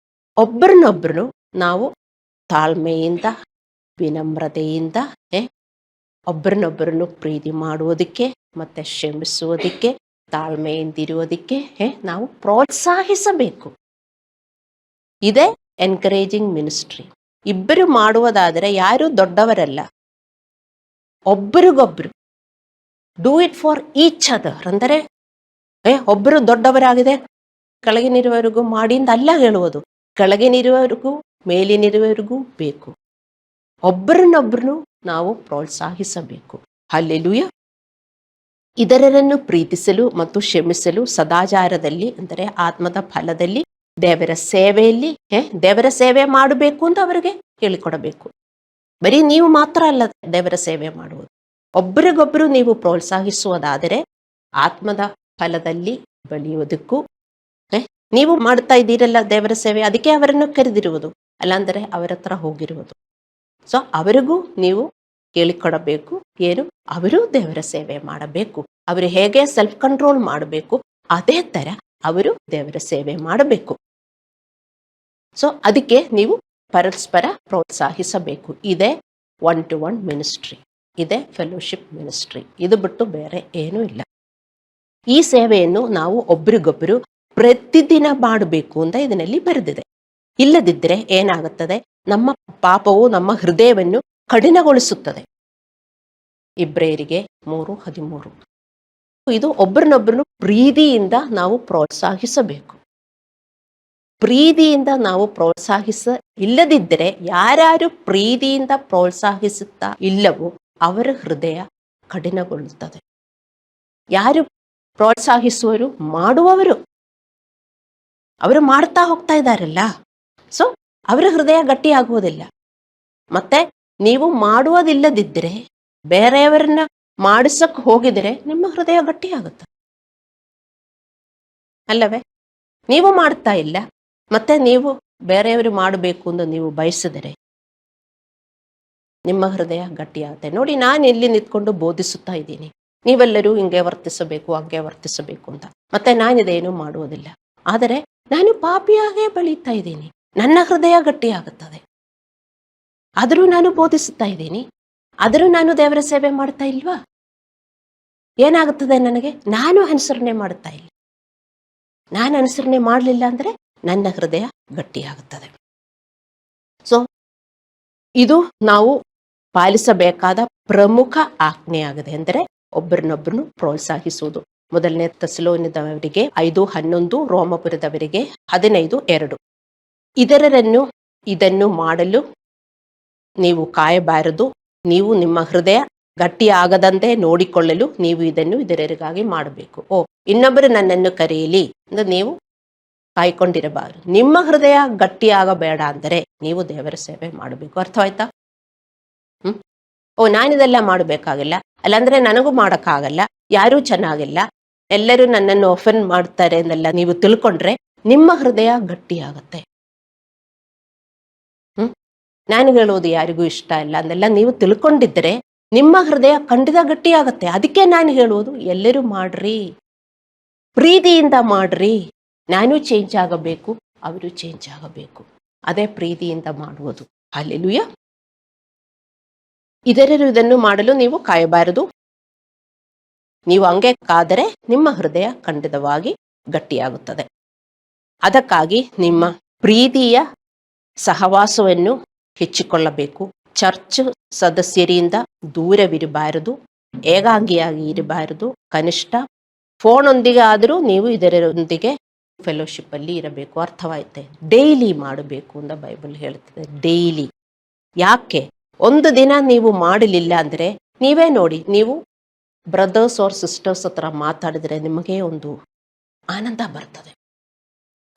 ಒಬ್ಬರನ್ನೊಬ್ಬರು ನಾವು ತಾಳ್ಮೆಯಿಂದ, ವಿನಮ್ರತೆಯಿಂದ ಒಬ್ಬರನ್ನೊಬ್ಬರನ್ನು ಪ್ರೀತಿ ಮಾಡುವುದಕ್ಕೆ ಮತ್ತೆ ಕ್ಷಮಿಸುವುದಕ್ಕೆ, ತಾಳ್ಮೆಯಿಂದಿರುವುದಕ್ಕೆ ನಾವು ಪ್ರೋತ್ಸಾಹಿಸಬೇಕು. ಇದೇ ಎನ್ಕರೇಜಿಂಗ್ ಮಿನಿಸ್ಟ್ರಿ. ಇಬ್ಬರು ಮಾಡುವುದಾದರೆ ಯಾರು ದೊಡ್ಡವರಲ್ಲ, ಒಬ್ಬರಿಗೊಬ್ಬರು do it for each other. ಅಂದರೆ ಒಬ್ಬರು ದೊಡ್ಡವರಾಗಿದೆ ಕೆಳಗಿನಿರುವವರಿಗೂ ಮಾಡಿ ಅಂತ ಅಲ್ಲ ಹೇಳುವುದು. ಕೆಳಗಿನಿರುವವರಿಗೂ ಮೇಲಿನಿರುವವರಿಗೂ ಬೇಕು. ಒಬ್ಬರನ್ನೊಬ್ಬರನ್ನು ನಾವು ಪ್ರೋತ್ಸಾಹಿಸಬೇಕು. ಹಲ್ಲೆಲೂಯಾ. ಇತರರನ್ನು ಪ್ರೀತಿಸಲು ಮತ್ತು ಕ್ಷಮಿಸಲು ಸದಾಚಾರದಲ್ಲಿ, ಅಂದರೆ ಆತ್ಮದ ಫಲದಲ್ಲಿ, ದೇವರ ಸೇವೆಯಲ್ಲಿ ದೇವರ ಸೇವೆ ಮಾಡಬೇಕು ಅಂತ ಅವರಿಗೆ ಹೇಳಿಕೊಡಬೇಕು. ಬರೀ ನೀವು ಮಾತ್ರ ಅಲ್ಲ ದೇವರ ಸೇವೆ ಮಾಡುವುದು. ಒಬ್ಬರಿಗೊಬ್ಬರು ನೀವು ಪ್ರೋತ್ಸಾಹಿಸುವುದಾದರೆ ಆತ್ಮದ ಫಲದಲ್ಲಿ ಬೆಳೆಯುವುದಕ್ಕೂ, ನೀವು ಮಾಡ್ತಾ ಇದ್ದೀರಲ್ಲ ದೇವರ ಸೇವೆ, ಅದಕ್ಕೆ ಅವರನ್ನು ಕರೆದಿರುವುದು, ಅಲ್ಲಾಂದರೆ ಅವರ ಹತ್ರ ಹೋಗಿರುವುದು. ಸೊ ಅವರಿಗೂ ನೀವು ಹೇಳಿಕೊಡಬೇಕು. ಏನು? ಅವರು ದೇವರ ಸೇವೆ ಮಾಡಬೇಕು. ಅವರು ಹೇಗೆ ಸೆಲ್ಫ್ ಕಂಟ್ರೋಲ್ ಮಾಡಬೇಕು ಅದೇ ತರ ಅವರು ದೇವರ ಸೇವೆ ಮಾಡಬೇಕು. ಸೊ ಅದಕ್ಕೆ ನೀವು ಪರಸ್ಪರ ಪ್ರೋತ್ಸಾಹಿಸಬೇಕು. ಇದೇ 1-to-1 ಮಿನಿಸ್ಟ್ರಿ, ಇದೇ ಫೆಲೋಶಿಪ್ ಮಿನಿಸ್ಟ್ರಿ. ಇದು ಬಿಟ್ಟು ಬೇರೆ ಏನೂ ಇಲ್ಲ. ಈ ಸೇವೆಯನ್ನು ನಾವು ಒಬ್ಬರಿಗೊಬ್ಬರು ಪ್ರತಿದಿನ ಮಾಡಬೇಕು ಅಂತ ಇದರಲ್ಲಿ ಬರೆದಿದೆ. ಇಲ್ಲದಿದ್ದರೆ ಏನಾಗುತ್ತದೆ? ನಮ್ಮ ಪಾಪವು ನಮ್ಮ ಹೃದಯವನ್ನು ಕಠಿಣಗೊಳಿಸುತ್ತದೆ. ಇಬ್ರಿಯರಿಗೆ 3:13. ಇದು ಒಬ್ಬರನ್ನೊಬ್ಬರನ್ನು ಪ್ರೀತಿಯಿಂದ ನಾವು ಪ್ರೋತ್ಸಾಹಿಸಬೇಕು. ಪ್ರೀತಿಯಿಂದ ನಾವು ಇಲ್ಲದಿದ್ದರೆ, ಯಾರ್ಯಾರು ಪ್ರೀತಿಯಿಂದ ಪ್ರೋತ್ಸಾಹಿಸುತ್ತಾ ಇಲ್ಲವೋ ಅವರ ಹೃದಯ ಕಠಿಣಗೊಳ್ಳುತ್ತದೆ. ಯಾರು ಪ್ರೋತ್ಸಾಹಿಸುವರು? ಮಾಡುವವರು. ಅವರು ಮಾಡ್ತಾ ಹೋಗ್ತಾ ಇದ್ದಾರಲ್ಲ, ಸೊ ಅವರ ಹೃದಯ ಗಟ್ಟಿಯಾಗುವುದಿಲ್ಲ. ಮತ್ತೆ ನೀವು ಮಾಡುವುದಿಲ್ಲದಿದ್ದರೆ, ಬೇರೆಯವರನ್ನ ಮಾಡಿಸಕ್ ಹೋಗಿದರೆ ನಿಮ್ಮ ಹೃದಯ ಗಟ್ಟಿಯಾಗುತ್ತೆ. ಅಲ್ಲವೇ? ನೀವು ಮಾಡ್ತಾ ಇಲ್ಲ, ಮತ್ತೆ ನೀವು ಬೇರೆಯವರು ಮಾಡಬೇಕು ಎಂದು ನೀವು ಬಯಸಿದರೆ ನಿಮ್ಮ ಹೃದಯ ಗಟ್ಟಿಯಾಗುತ್ತೆ. ನೋಡಿ, ನಾನು ಇಲ್ಲಿ ನಿಂತ್ಕೊಂಡು ಬೋಧಿಸುತ್ತಾ ಇದ್ದೀನಿ, ನೀವೆಲ್ಲರೂ ಹಿಂಗೆ ವರ್ತಿಸಬೇಕು ಹಂಗೆ ವರ್ತಿಸಬೇಕು ಅಂತ, ಮತ್ತೆ ನಾನಿದೇನು ಮಾಡುವುದಿಲ್ಲ. ಆದರೆ ನಾನು ಪಾಪಿಯಾಗೇ ಬೆಳೀತಾ ಇದ್ದೀನಿ, ನನ್ನ ಹೃದಯ ಗಟ್ಟಿಯಾಗುತ್ತದೆ. ಆದರೂ ನಾನು ಬೋಧಿಸುತ್ತಾ ಇದ್ದೀನಿ, ಆದರೂ ನಾನು ದೇವರ ಸೇವೆ ಮಾಡ್ತಾ ಇಲ್ವಾ? ಏನಾಗುತ್ತದೆ ನನಗೆ? ನಾನು ಅನುಸರಣೆ ಮಾಡ್ತಾ ಇಲ್ಲ. ನಾನು ಅನುಸರಣೆ ಮಾಡಲಿಲ್ಲ ಅಂದರೆ ನನ್ನ ಹೃದಯ ಗಟ್ಟಿಯಾಗುತ್ತದೆ. ಸೊ ಇದು ನಾವು ಪಾಲಿಸಬೇಕಾದ ಪ್ರಮುಖ ಆಜ್ಞೆಯಾಗಿದೆ. ಅಂದರೆ ಒಬ್ಬರನ್ನೊಬ್ಬರನ್ನು ಪ್ರೋತ್ಸಾಹಿಸುವುದು. 1 ಥೆಸಲೋನಿಯದವರಿಗೆ 5:11, ರೋಮಾಪುರದವರಿಗೆ 15:2. ಇದನ್ನು ಮಾಡಲು ನೀವು ಕಾಯಬಾರದು, ನೀವು ನಿಮ್ಮ ಹೃದಯ ಗಟ್ಟಿಯಾಗದಂತೆ ನೋಡಿಕೊಳ್ಳಲು ನೀವು ಇದನ್ನು ಇತರರಿಗಾಗಿ ಮಾಡಬೇಕು. ಇನ್ನೊಬ್ಬರು ನನ್ನನ್ನು ಕರೆಯಲಿ ಎಂದು ನೀವು ಕಾಯ್ಕೊಂಡಿರಬಾರದು. ನಿಮ್ಮ ಹೃದಯ ಗಟ್ಟಿಯಾಗಬೇಡ ಅಂದರೆ ನೀವು ದೇವರ ಸೇವೆ ಮಾಡಬೇಕು. ಅರ್ಥವಾಯ್ತಾ? ನಾನಿದೆಲ್ಲ ಮಾಡಬೇಕಾಗಿಲ್ಲ, ಅಲ್ಲಾಂದ್ರೆ ನನಗೂ ಮಾಡೋಕ್ಕಾಗಲ್ಲ, ಯಾರೂ ಚೆನ್ನಾಗಿಲ್ಲ, ಎಲ್ಲರೂ ನನ್ನನ್ನು ಒಫೆಂಡ್ ಮಾಡ್ತಾರೆ ಅಂದೆಲ್ಲ ನೀವು ತಿಳ್ಕೊಂಡ್ರೆ ನಿಮ್ಮ ಹೃದಯ ಗಟ್ಟಿಯಾಗತ್ತೆ. ನಾನು ಹೇಳುವುದು ಯಾರಿಗೂ ಇಷ್ಟ ಇಲ್ಲ ಅಂದೆಲ್ಲ ನೀವು ತಿಳ್ಕೊಂಡಿದ್ರೆ ನಿಮ್ಮ ಹೃದಯ ಖಂಡಿತ ಗಟ್ಟಿಯಾಗತ್ತೆ. ಅದಕ್ಕೆ ನಾನು ಹೇಳುವುದು, ಎಲ್ಲರೂ ಮಾಡ್ರಿ, ಪ್ರೀತಿಯಿಂದ ಮಾಡ್ರಿ. ನಾನು ಚೇಂಜ್ ಆಗಬೇಕು, ಅವರು ಚೇಂಜ್ ಆಗಬೇಕು. ಅದೇ ಪ್ರೀತಿಯಿಂದ ಮಾಡುವುದು. ಹಲ್ಲೆಲೂಯಾ. ಇದನ್ನು ಮಾಡಲು ನೀವು ಕಾಯಬಾರದು. ನೀವು ಹಂಗೆ ಕಾದರೆ ನಿಮ್ಮ ಹೃದಯ ಖಂಡಿತವಾಗಿ ಗಟ್ಟಿಯಾಗುತ್ತದೆ. ಅದಕ್ಕಾಗಿ ನಿಮ್ಮ ಪ್ರೀತಿಯ ಸಹವಾಸವನ್ನು ಹೆಚ್ಚಿಕೊಳ್ಳಬೇಕು. ಚರ್ಚ್ ಸದಸ್ಯರಿಂದ ದೂರವಿರಬಾರದು, ಏಕಾಂಗಿಯಾಗಿ ಇರಬಾರದು. ಕನಿಷ್ಠ ಫೋನೊಂದಿಗೆ ಆದರೂ ನೀವು ಇದರೊಂದಿಗೆ ಫೆಲೋಶಿಪ್ ಅಲ್ಲಿ ಇರಬೇಕು. ಅರ್ಥವಾಯ್ತೆ? ಡೈಲಿ ಮಾಡಬೇಕು ಅಂತ ಬೈಬಲ್ ಹೇಳ್ತದೆ. ಡೈಲಿ. ಯಾಕೆ? ಒಂದು ದಿನ ನೀವು ಮಾಡಲಿಲ್ಲ ಅಂದರೆ ನೀವೇ ನೋಡಿ, ನೀವು ಬ್ರದರ್ಸ್ ಆರ್ ಸಿಸ್ಟರ್ಸ್ ಹತ್ರ ಮಾತಾಡಿದ್ರೆ ನಿಮಗೆ ಒಂದು ಆನಂದ ಬರ್ತದೆ,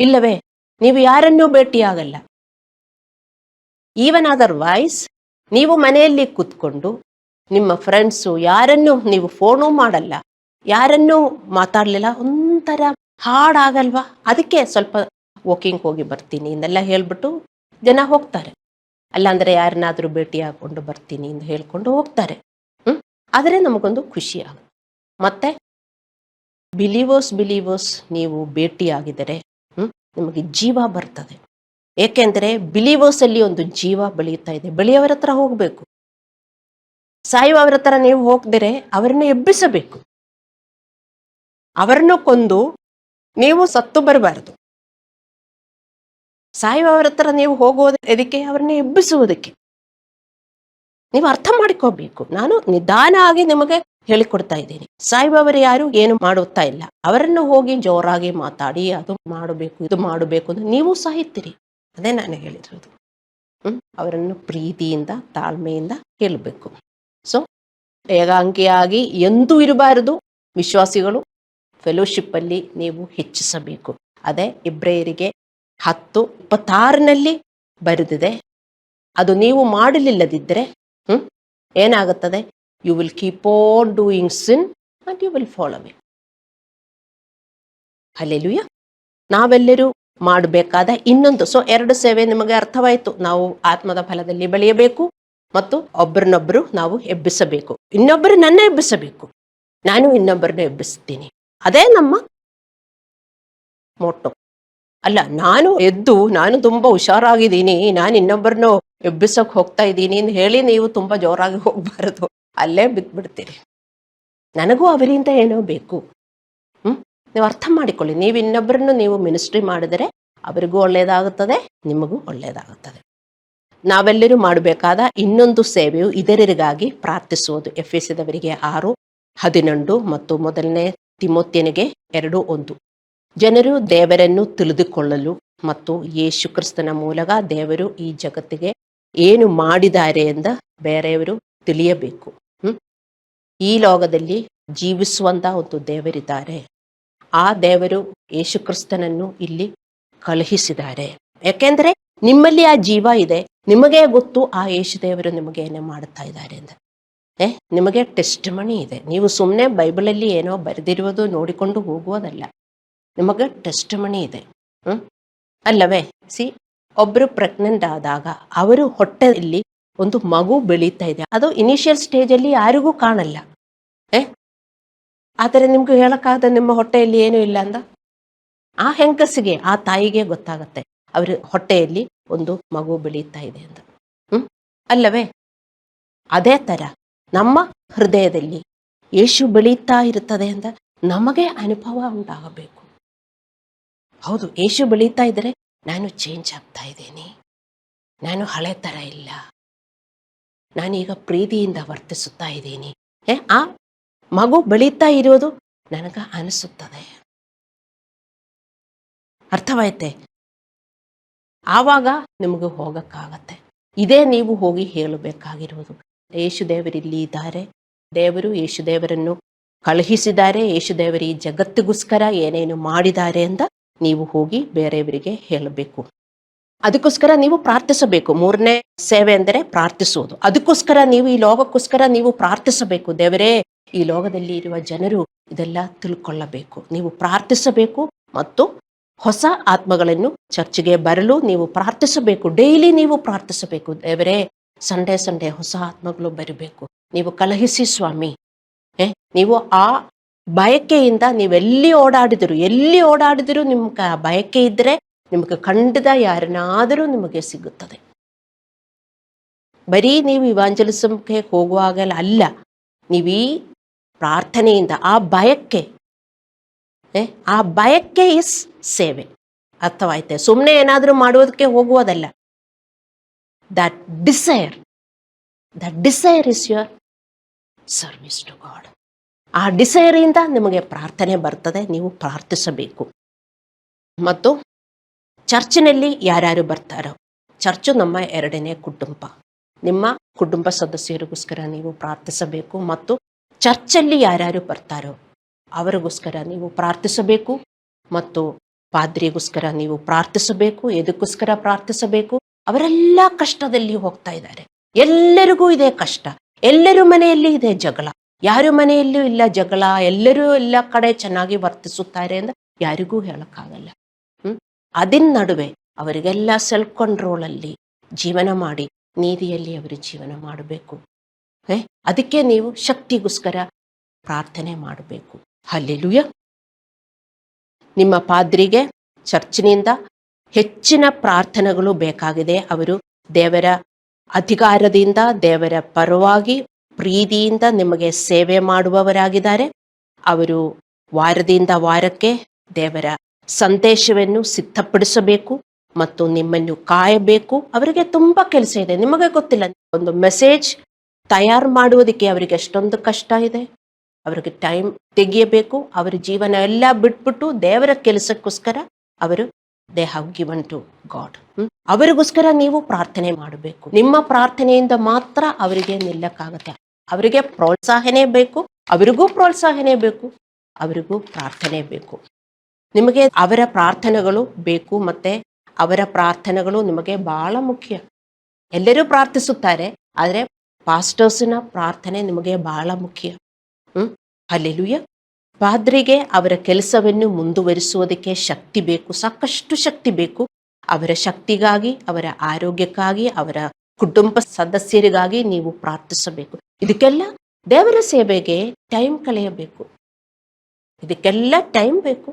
ಇಲ್ಲವೇ? ನೀವು ಯಾರನ್ನೂ ಭೇಟಿಯಾಗಲ್ಲ. ಈವನ್ ಅದರ್ವೈಸ್ ನೀವು ಮನೆಯಲ್ಲಿ ಕೂತ್ಕೊಂಡು ನಿಮ್ಮ ಫ್ರೆಂಡ್ಸು ಯಾರನ್ನೂ ನೀವು ಫೋನು ಮಾಡಲ್ಲ, ಯಾರನ್ನೂ ಮಾತಾಡಲಿಲ್ಲ, ಒಂಥರ ಹಾಡಾಗಲ್ವಾ? ಅದಕ್ಕೆ ಸ್ವಲ್ಪ ವಾಕಿಂಗ್ ಹೋಗಿ ಬರ್ತೀನಿ ಇನ್ನೆಲ್ಲ ಹೇಳ್ಬಿಟ್ಟು ಜನ ಹೋಗ್ತಾರೆ. ಅಲ್ಲಾಂದರೆ ಯಾರನ್ನಾದರೂ ಭೇಟಿ ಹಾಕೊಂಡು ಬರ್ತೀನಿ ಅಂತ ಹೇಳ್ಕೊಂಡು ಹೋಗ್ತಾರೆ. ಆದರೆ ನಮಗೊಂದು ಖುಷಿ ಆಗುತ್ತೆ. ಮತ್ತೆ ಬಿಲೀವರ್ಸ್ ನೀವು ಭೇಟಿಯಾಗಿದರೆ ನಿಮಗೆ ಜೀವ ಬರ್ತದೆ. ಏಕೆಂದರೆ ಬಿಲೀವರ್ಸ್ ಅಲ್ಲಿ ಒಂದು ಜೀವ ಬೆಳೆಯುತ್ತಾ ಇದೆ. ಬೆಳೆಯವರ ಹತ್ರ ಹೋಗಬೇಕು. ಸಾಯುವವರ ಹತ್ರ ನೀವು ಹೋಗದರೆ ಅವರನ್ನು ಎಬ್ಬಿಸಬೇಕು. ಅವರನ್ನು ಕೊಂದು ನೀವು ಸತ್ತು ಬರಬಾರದು. ಸಾಯುವವರ ಹತ್ರ ನೀವು ಹೋಗುವುದು ಎದಕ್ಕೆ? ಅವರನ್ನು ಎಬ್ಬಿಸುವುದಕ್ಕೆ. ನೀವು ಅರ್ಥ ಮಾಡಿಕೋಬೇಕು. ನಾನು ನಿಧಾನ ಆಗಿ ನಿಮಗೆ ಹೇಳಿಕೊಡ್ತಾ ಇದ್ದೀನಿ. ಸಾಯುವವರು ಯಾರು ಏನು ಮಾಡುತ್ತಾ ಇಲ್ಲ. ಅವರನ್ನು ಹೋಗಿ ಜೋರಾಗಿ ಮಾತಾಡಿ ಅದು ಮಾಡಬೇಕು ಇದು ಮಾಡಬೇಕು ಅಂತ ನೀವು ಸಾಯುತ್ತೀರಿ. ಅದೇ ನಾನು ಹೇಳಿರೋದು. ಅವರನ್ನು ಪ್ರೀತಿಯಿಂದ ತಾಳ್ಮೆಯಿಂದ ಹೇಳಬೇಕು. ಸೊ ಏಕಾಂಗಿಯಾಗಿ ಎಂದೂ ಇರಬಾರದು. ವಿಶ್ವಾಸಿಗಳು ಫೆಲೋಶಿಪ್ ಅಲ್ಲಿ ನೀವು ಹೆಚ್ಚಿಸಬೇಕು. ಅದೇ ಇಬ್ರಿಯರಿಗೆ 10:26 ಬರೆದಿದೆ. ಅದು ನೀವು ಮಾಡಲಿಲ್ಲದಿದ್ದರೆ ಏನಾಗುತ್ತದೆ? You will keep on doing sin and you will follow me. Hallelujah. ನಾವೆಲ್ಲರೂ ಮಾಡಬೇಕಾದ ಇನ್ನೊಂದು 2 ಸೇವೆ ನಿಮಗೆ ಅರ್ಥವಾಯಿತು. ನಾವು ಆತ್ಮದ ಫಲದಲ್ಲಿ ಬೆಳೆಯಬೇಕು ಮತ್ತು ಒಬ್ಬರನ್ನೊಬ್ಬರು ನಾವು ಎಬ್ಬಿಸಬೇಕು. ಇನ್ನೊಬ್ಬರು ನನ್ನ ಎಬ್ಬಿಸಬೇಕು, ನಾನು ಇನ್ನೊಬ್ಬರನ್ನ ಎಬ್ಬಿಸ್ತೀನಿ. ಅದೇ ನಮ್ಮ ಮೋಟೋ. ಅಲ್ಲ, ನಾನು ತುಂಬಾ ಹುಷಾರಾಗಿದ್ದೀನಿ, ನಾನು ಇನ್ನೊಬ್ಬರನ್ನು ಎಬ್ಬಿಸಕ್ ಹೋಗ್ತಾ ಇದ್ದೀನಿ ಅಂತ ಹೇಳಿ ನೀವು ತುಂಬಾ ಜೋರಾಗಿ ಹೋಗ್ಬಾರದು. ಅಲ್ಲೇ ಬಿದ್ದ್ಬಿಡ್ತೀರಿ. ನನಗೂ ಅವರಿಂದ ಏನೋ ಬೇಕು. ನೀವು ಅರ್ಥ ಮಾಡಿಕೊಳ್ಳಿ. ನೀವು ಇನ್ನೊಬ್ಬರನ್ನು ನೀವು ಮಿನಿಸ್ಟ್ರಿ ಮಾಡಿದರೆ ಅವರಿಗೂ ಒಳ್ಳೆಯದಾಗುತ್ತದೆ, ನಿಮಗೂ ಒಳ್ಳೆಯದಾಗುತ್ತದೆ. ನಾವೆಲ್ಲರೂ ಮಾಡಬೇಕಾದ ಇನ್ನೊಂದು ಸೇವೆಯು ಇತರರಿಗಾಗಿ ಪ್ರಾರ್ಥಿಸುವುದು. ಎಫೆಸದವರಿಗೆ 6:11 ಮತ್ತು 1 ತಿಮೋಥೆಯನಿಗೆ 2:1. ಜನರು ದೇವರನ್ನು ತಿಳಿದುಕೊಳ್ಳಲು ಮತ್ತು ಯೇಸು ಕ್ರಿಸ್ತನ ಮೂಲಕ ದೇವರು ಈ ಜಗತ್ತಿಗೆ ಏನು ಮಾಡಿದ್ದಾರೆ ಎಂದು ಬೇರೆಯವರು ತಿಳಿಯಬೇಕು. ಈ ಲೋಕದಲ್ಲಿ ಜೀವಿಸುವಂತ ಒಂದು ದೇವರಿದ್ದಾರೆ. ಆ ದೇವರು ಯೇಸು ಕ್ರಿಸ್ತನನ್ನು ಇಲ್ಲಿ ಕಳುಹಿಸಿದ್ದಾರೆ. ಯಾಕೆಂದ್ರೆ ನಿಮ್ಮಲ್ಲಿ ಆ ಜೀವ ಇದೆ. ನಿಮಗೆ ಗೊತ್ತು ಆ ಯೇಸು ದೇವರು ನಿಮಗೆ ಏನೇ ಮಾಡ್ತಾ ಇದ್ದಾರೆ ಅಂತ. ನಿಮಗೆ ಟೆಸ್ಟಿಮನಿ ಇದೆ. ನೀವು ಸುಮ್ಮನೆ ಬೈಬಲಲ್ಲಿ ಏನೋ ಬರೆದಿರುವುದು ನೋಡಿಕೊಂಡು ಹೋಗುವುದಲ್ಲ. ನಿಮಗೆ ಟೆಸ್ಟಿಮನಿ ಇದೆ. ಅಲ್ಲವೇ? ಸಿ, ಒಬ್ಬರು ಪ್ರೆಗ್ನೆಂಟ್ ಆದಾಗ ಅವರು ಹೊಟ್ಟೆಯಲ್ಲಿ ಒಂದು ಮಗು ಬೆಳೀತಾ ಇದೆ. ಅದು ಇನಿಷಿಯಲ್ ಸ್ಟೇಜಲ್ಲಿ ಯಾರಿಗೂ ಕಾಣಲ್ಲ. ಆದರೆ ನಿಮ್ಗೆ ಹೇಳಕ್ಕಾಗದ ನಿಮ್ಮ ಹೊಟ್ಟೆಯಲ್ಲಿ ಏನೂ ಇಲ್ಲ ಅಂದ ಆ ಹೆಂಗಸಿಗೆ, ಆ ತಾಯಿಗೆ ಗೊತ್ತಾಗತ್ತೆ ಅವ್ರ ಹೊಟ್ಟೆಯಲ್ಲಿ ಒಂದು ಮಗು ಬೆಳೀತಾ ಇದೆ ಅಂತ. ಅಲ್ಲವೇ? ಅದೇ ತರ ನಮ್ಮ ಹೃದಯದಲ್ಲಿ ಯೇಸು ಬೆಳೀತಾ ಇರುತ್ತದೆ ಅಂತ ನಮಗೆ ಅನುಭವ ಉಂಟಾಗಬೇಕು. ಹೌದು, ಯೇಸು ಬೆಳೀತಾ ಇದ್ರೆ ನಾನು ಚೇಂಜ್ ಆಗ್ತಾ ಇದ್ದೀನಿ, ನಾನು ಹಳೆ ತರ ಇಲ್ಲ, ನಾನೀಗ ಪ್ರೀತಿಯಿಂದ ವರ್ತಿಸುತ್ತಾ ಇದ್ದೀನಿ. ಆ ಮಗು ಬೆಳೀತಾ ಇರೋದು ನನಗ ಅನಿಸುತ್ತದೆ. ಅರ್ಥವಾಯ್ತೆ? ಆವಾಗ ನಿಮಗೆ ಹೋಗಕ್ಕಾಗತ್ತೆ. ಇದೇ ನೀವು ಹೋಗಿ ಹೇಳಬೇಕಾಗಿರುವುದು. ಯೇಸು ದೇವರಿಲ್ಲಿ ಇದ್ದಾರೆ, ದೇವರು ಯೇಸು ದೇವರನ್ನು ಕಳುಹಿಸಿದ್ದಾರೆ, ಯೇಸು ದೇವರು ಈ ಜಗತ್ತಿಗೋಸ್ಕರ ಏನೇನು ಮಾಡಿದ್ದಾರೆ ಅಂತ ನೀವು ಹೋಗಿ ಬೇರೆಯವರಿಗೆ ಹೇಳಬೇಕು. ಅದಕ್ಕೋಸ್ಕರ ನೀವು ಪ್ರಾರ್ಥಿಸಬೇಕು. 3ನೇ ಸೇವೆ ಅಂದರೆ ಪ್ರಾರ್ಥಿಸುವುದು. ಅದಕ್ಕೋಸ್ಕರ ನೀವು ಈ ಲೋಕಕ್ಕೋಸ್ಕರ ನೀವು ಪ್ರಾರ್ಥಿಸಬೇಕು. ದೇವರೇ, ಈ ಲೋಕದಲ್ಲಿ ಇರುವ ಜನರು ಇದೆಲ್ಲ ತಿಳ್ಕೊಳ್ಳಬೇಕು. ನೀವು ಪ್ರಾರ್ಥಿಸಬೇಕು ಮತ್ತು ಹೊಸ ಆತ್ಮಗಳನ್ನು ಚರ್ಚ್ಗೆ ಬರಲು ನೀವು ಪ್ರಾರ್ಥಿಸಬೇಕು. ಡೈಲಿ ನೀವು ಪ್ರಾರ್ಥಿಸಬೇಕು. ದೇವರೇ, ಸಂಡೇ ಹೊಸ ಆತ್ಮಗಳು ಬರಬೇಕು, ನೀವು ಕಳುಹಿಸಿ ಸ್ವಾಮಿ. ನೀವು ಆ ಬಯಕೆಯಿಂದ ನೀವೆಲ್ಲಿ ಓಡಾಡಿದ್ರು ನಿಮ್ಗೆ ಆ ಬಯಕೆ ಇದ್ರೆ ನಿಮ್ಗೆ ಖಂಡಿತ ಯಾರನ್ನಾದರೂ ನಿಮಗೆ ಸಿಗುತ್ತದೆ. ಬರೀ ನೀವು ಇವಾಂಜಲಿಸಮ್ಗೆ ಹೋಗುವಾಗಲ್ಲ ಅಲ್ಲ, ನೀವೀ ಪ್ರಾರ್ಥನೆಯಿಂದ ಆ ಬಯಕೆ ಇಸ್ ಸೇವೆ. ಅರ್ಥವಾಯ್ತೆ? ಸುಮ್ಮನೆ ಏನಾದರೂ ಮಾಡುವುದಕ್ಕೆ ಹೋಗುವುದಲ್ಲ. That desire is your service to God. ಆ ಡಿಸೈರಿಂದ ನಿಮಗೆ ಪ್ರಾರ್ಥನೆ ಬರ್ತದೆ, ನೀವು ಪ್ರಾರ್ಥಿಸಬೇಕು. ಮತ್ತು ಚರ್ಚಿನಲ್ಲಿ ಯಾರ್ಯಾರು ಬರ್ತಾರೋ, ಚರ್ಚು ನಮ್ಮ 2ನೇ ಕುಟುಂಬ. ನಿಮ್ಮ ಕುಟುಂಬ ಸದಸ್ಯರಿಗೋಸ್ಕರ ನೀವು ಪ್ರಾರ್ಥಿಸಬೇಕು ಮತ್ತು ಚರ್ಚಲ್ಲಿ ಯಾರ್ಯಾರು ಬರ್ತಾರೋ ಅವರಿಗೋಸ್ಕರ ನೀವು ಪ್ರಾರ್ಥಿಸಬೇಕು ಮತ್ತು ಪಾದ್ರಿಗೋಸ್ಕರ ನೀವು ಪ್ರಾರ್ಥಿಸಬೇಕು. ಎದಕ್ಕೋಸ್ಕರ ಪ್ರಾರ್ಥಿಸಬೇಕು? ಅವರೆಲ್ಲ ಕಷ್ಟದಲ್ಲಿ ಹೋಗ್ತಾ ಇದ್ದಾರೆ. ಎಲ್ಲರಿಗೂ ಇದೆ ಕಷ್ಟ, ಎಲ್ಲರ ಮನೆಯಲ್ಲಿ ಇದೆ ಜಗಳ, ಯಾರ ಮನೆಯಲ್ಲೂ ಇಲ್ಲ ಜಗಳ, ಎಲ್ಲರೂ ಎಲ್ಲ ಕಡೆ ಚೆನ್ನಾಗಿ ವರ್ತಿಸುತ್ತಾರೆ ಅಂತ ಯಾರಿಗೂ ಹೇಳಕ್ಕಾಗಲ್ಲ. ಅದಿನ ನಡುವೆ ಅವರಿಗೆಲ್ಲ ಸೆಲ್ಫ್ ಕಂಟ್ರೋಲಲ್ಲಿ ಜೀವನ ಮಾಡಿ ನೀತಿಯಲ್ಲಿ ಅವರು ಜೀವನ ಮಾಡಬೇಕು. ಅದಕ್ಕೆ ನೀವು ಶಕ್ತಿಗೋಸ್ಕರ ಪ್ರಾರ್ಥನೆ ಮಾಡಬೇಕು. ಹಲ್ಲೆಲೂಯ. ನಿಮ್ಮ ಪಾದ್ರಿಗೆ ಚರ್ಚಿನಿಂದ ಹೆಚ್ಚಿನ ಪ್ರಾರ್ಥನೆಗಳು ಬೇಕಾಗಿದೆ. ಅವರು ದೇವರ ಅಧಿಕಾರದಿಂದ, ದೇವರ ಪರವಾಗಿ ಪ್ರೀತಿಯಿಂದ ನಿಮಗೆ ಸೇವೆ ಮಾಡುವವರಾಗಿದ್ದಾರೆ. ಅವರು ವಾರದಿಂದ ವಾರಕ್ಕೆ ದೇವರ ಸಂದೇಶವನ್ನು ಸಿದ್ಧಪಡಿಸಬೇಕು ಮತ್ತು ನಿಮ್ಮನ್ನು ಕಾಯಬೇಕು. ಅವರಿಗೆ ತುಂಬಾ ಕೆಲಸ ಇದೆ, ನಿಮಗೆ ಗೊತ್ತಿಲ್ಲ. ಒಂದು ಮೆಸೇಜ್ ತಯಾರು ಮಾಡುವುದಕ್ಕೆ ಅವರಿಗೆ ಎಷ್ಟೊಂದು ಕಷ್ಟ ಇದೆ. ಅವರಿಗೆ ಟೈಮ್ ತೆಗೆಯಬೇಕು. ಅವರ ಜೀವನ ಎಲ್ಲ ಬಿಟ್ಬಿಟ್ಟು ದೇವರ ಕೆಲಸಕ್ಕೋಸ್ಕರ ಅವರು they have given to God. ಅವರಿಗೋಸ್ಕರ ನೀವು ಪ್ರಾರ್ಥನೆ ಮಾಡಬೇಕು. ನಿಮ್ಮ ಪ್ರಾರ್ಥನೆಯಿಂದ ಮಾತ್ರ ಅವರಿಗೆ ನಿಲ್ಲಕ್ಕಾಗತ್ತೆ. ಅವರಿಗೆ ಪ್ರೋತ್ಸಾಹನೆ ಬೇಕು, ಅವರಿಗೂ ಪ್ರೋತ್ಸಾಹನೆ ಬೇಕು, ಅವರಿಗೂ ಪ್ರಾರ್ಥನೆ ಬೇಕು. ನಿಮಗೆ ಅವರ ಪ್ರಾರ್ಥನೆಗಳು ಬೇಕು, ಮತ್ತೆ ಅವರ ಪ್ರಾರ್ಥನೆಗಳು ನಿಮಗೆ ಬಹಳ ಮುಖ್ಯ. ಎಲ್ಲರೂ ಪ್ರಾರ್ಥಿಸುತ್ತಾರೆ, ಆದರೆ ಪಾಸ್ಟರ್ಸ್ನ ಪ್ರಾರ್ಥನೆ ನಿಮಗೆ ಬಹಳ ಮುಖ್ಯ. ಹಲ್ಲೆಲೂಯ. ಪಾದ್ರಿಗೆ ಅವರ ಕೆಲಸವನ್ನು ಮುಂದುವರಿಸುವುದಕ್ಕೆ ಶಕ್ತಿ ಬೇಕು, ಸಾಕಷ್ಟು ಶಕ್ತಿ ಬೇಕು. ಅವರ ಶಕ್ತಿಗಾಗಿ, ಅವರ ಆರೋಗ್ಯಕ್ಕಾಗಿ, ಅವರ ಕುಟುಂಬ ಸದಸ್ಯರಿಗಾಗಿ ನೀವು ಪ್ರಾರ್ಥಿಸಬೇಕು. ಇದಕ್ಕೆಲ್ಲ ದೇವರ ಸೇವೆಗೆ ಟೈಮ್ ಕಳೆಯಬೇಕು. ಇದಕ್ಕೆಲ್ಲ ಟೈಮ್ ಬೇಕು.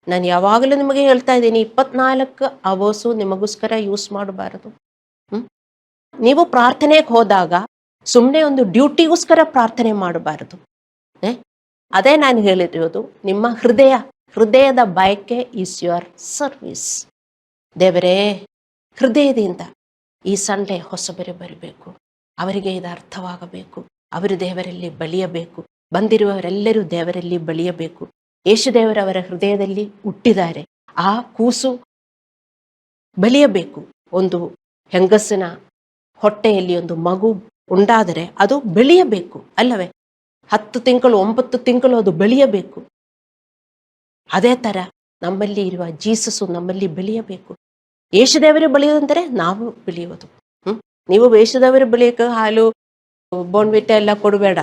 ನಾನು ಯಾವಾಗಲೂ ನಿಮಗೆ ಹೇಳ್ತಾ ಇದ್ದೀನಿ, 24 ಅವರ್ಸು ನಿಮಗೋಸ್ಕರ ಯೂಸ್ ಮಾಡಬಾರದು. ನೀವು ಪ್ರಾರ್ಥನೆಗೆ ಹೋದಾಗ ಸುಮ್ಮನೆ ಒಂದು ಡ್ಯೂಟಿಗೋಸ್ಕರ ಪ್ರಾರ್ಥನೆ ಮಾಡಬಾರದು. ಅದೇ ನಾನು ಹೇಳಿರೋದು, ನಿಮ್ಮ ಹೃದಯದ ಬಯಕೆ ಈಸ್ ಯುವರ್ ಸರ್ವಿಸ್. ದೇವರೇ, ಹೃದಯದಿಂದ ಈ ಸಂಡೆ ಹೊಸಬರು ಬರಬೇಕು, ಅವರಿಗೆ ಇದು ಅರ್ಥವಾಗಬೇಕು, ಅವರು ದೇವರಲ್ಲಿ ಬೆಳೆಯಬೇಕು, ಬಂದಿರುವವರೆಲ್ಲರೂ ದೇವರಲ್ಲಿ ಬೆಳೆಯಬೇಕು. ಯೇಸುದೇವರವರ ಹೃದಯದಲ್ಲಿ ಹುಟ್ಟಿದ್ದಾರೆ, ಆ ಕೂಸು ಬೆಳೆಯಬೇಕು. ಒಂದು ಹೆಂಗಸಿನ ಹೊಟ್ಟೆಯಲ್ಲಿ ಒಂದು ಮಗು ಉಂಟಾದರೆ ಅದು ಬೆಳೆಯಬೇಕು ಅಲ್ಲವೇ? 10 ತಿಂಗಳು 9 ತಿಂಗಳು ಅದು ಬೆಳೆಯಬೇಕು. ಅದೇ ತರ ನಮ್ಮಲ್ಲಿ ಇರುವ ಜೀಸಸ್ಸು ನಮ್ಮಲ್ಲಿ ಬೆಳೆಯಬೇಕು. ಯೇಸುದೇವರು ಬೆಳೆಯುವುದಂದರೆ ನಾವು ಬೆಳೆಯುವುದು. ನೀವು ಯೇಸುದೇವರು ಬೆಳೆಯಕ್ಕೆ ಹಾಲು ಬೋನ್ವಿಟ ಎಲ್ಲ ಕೊಡಬೇಡ.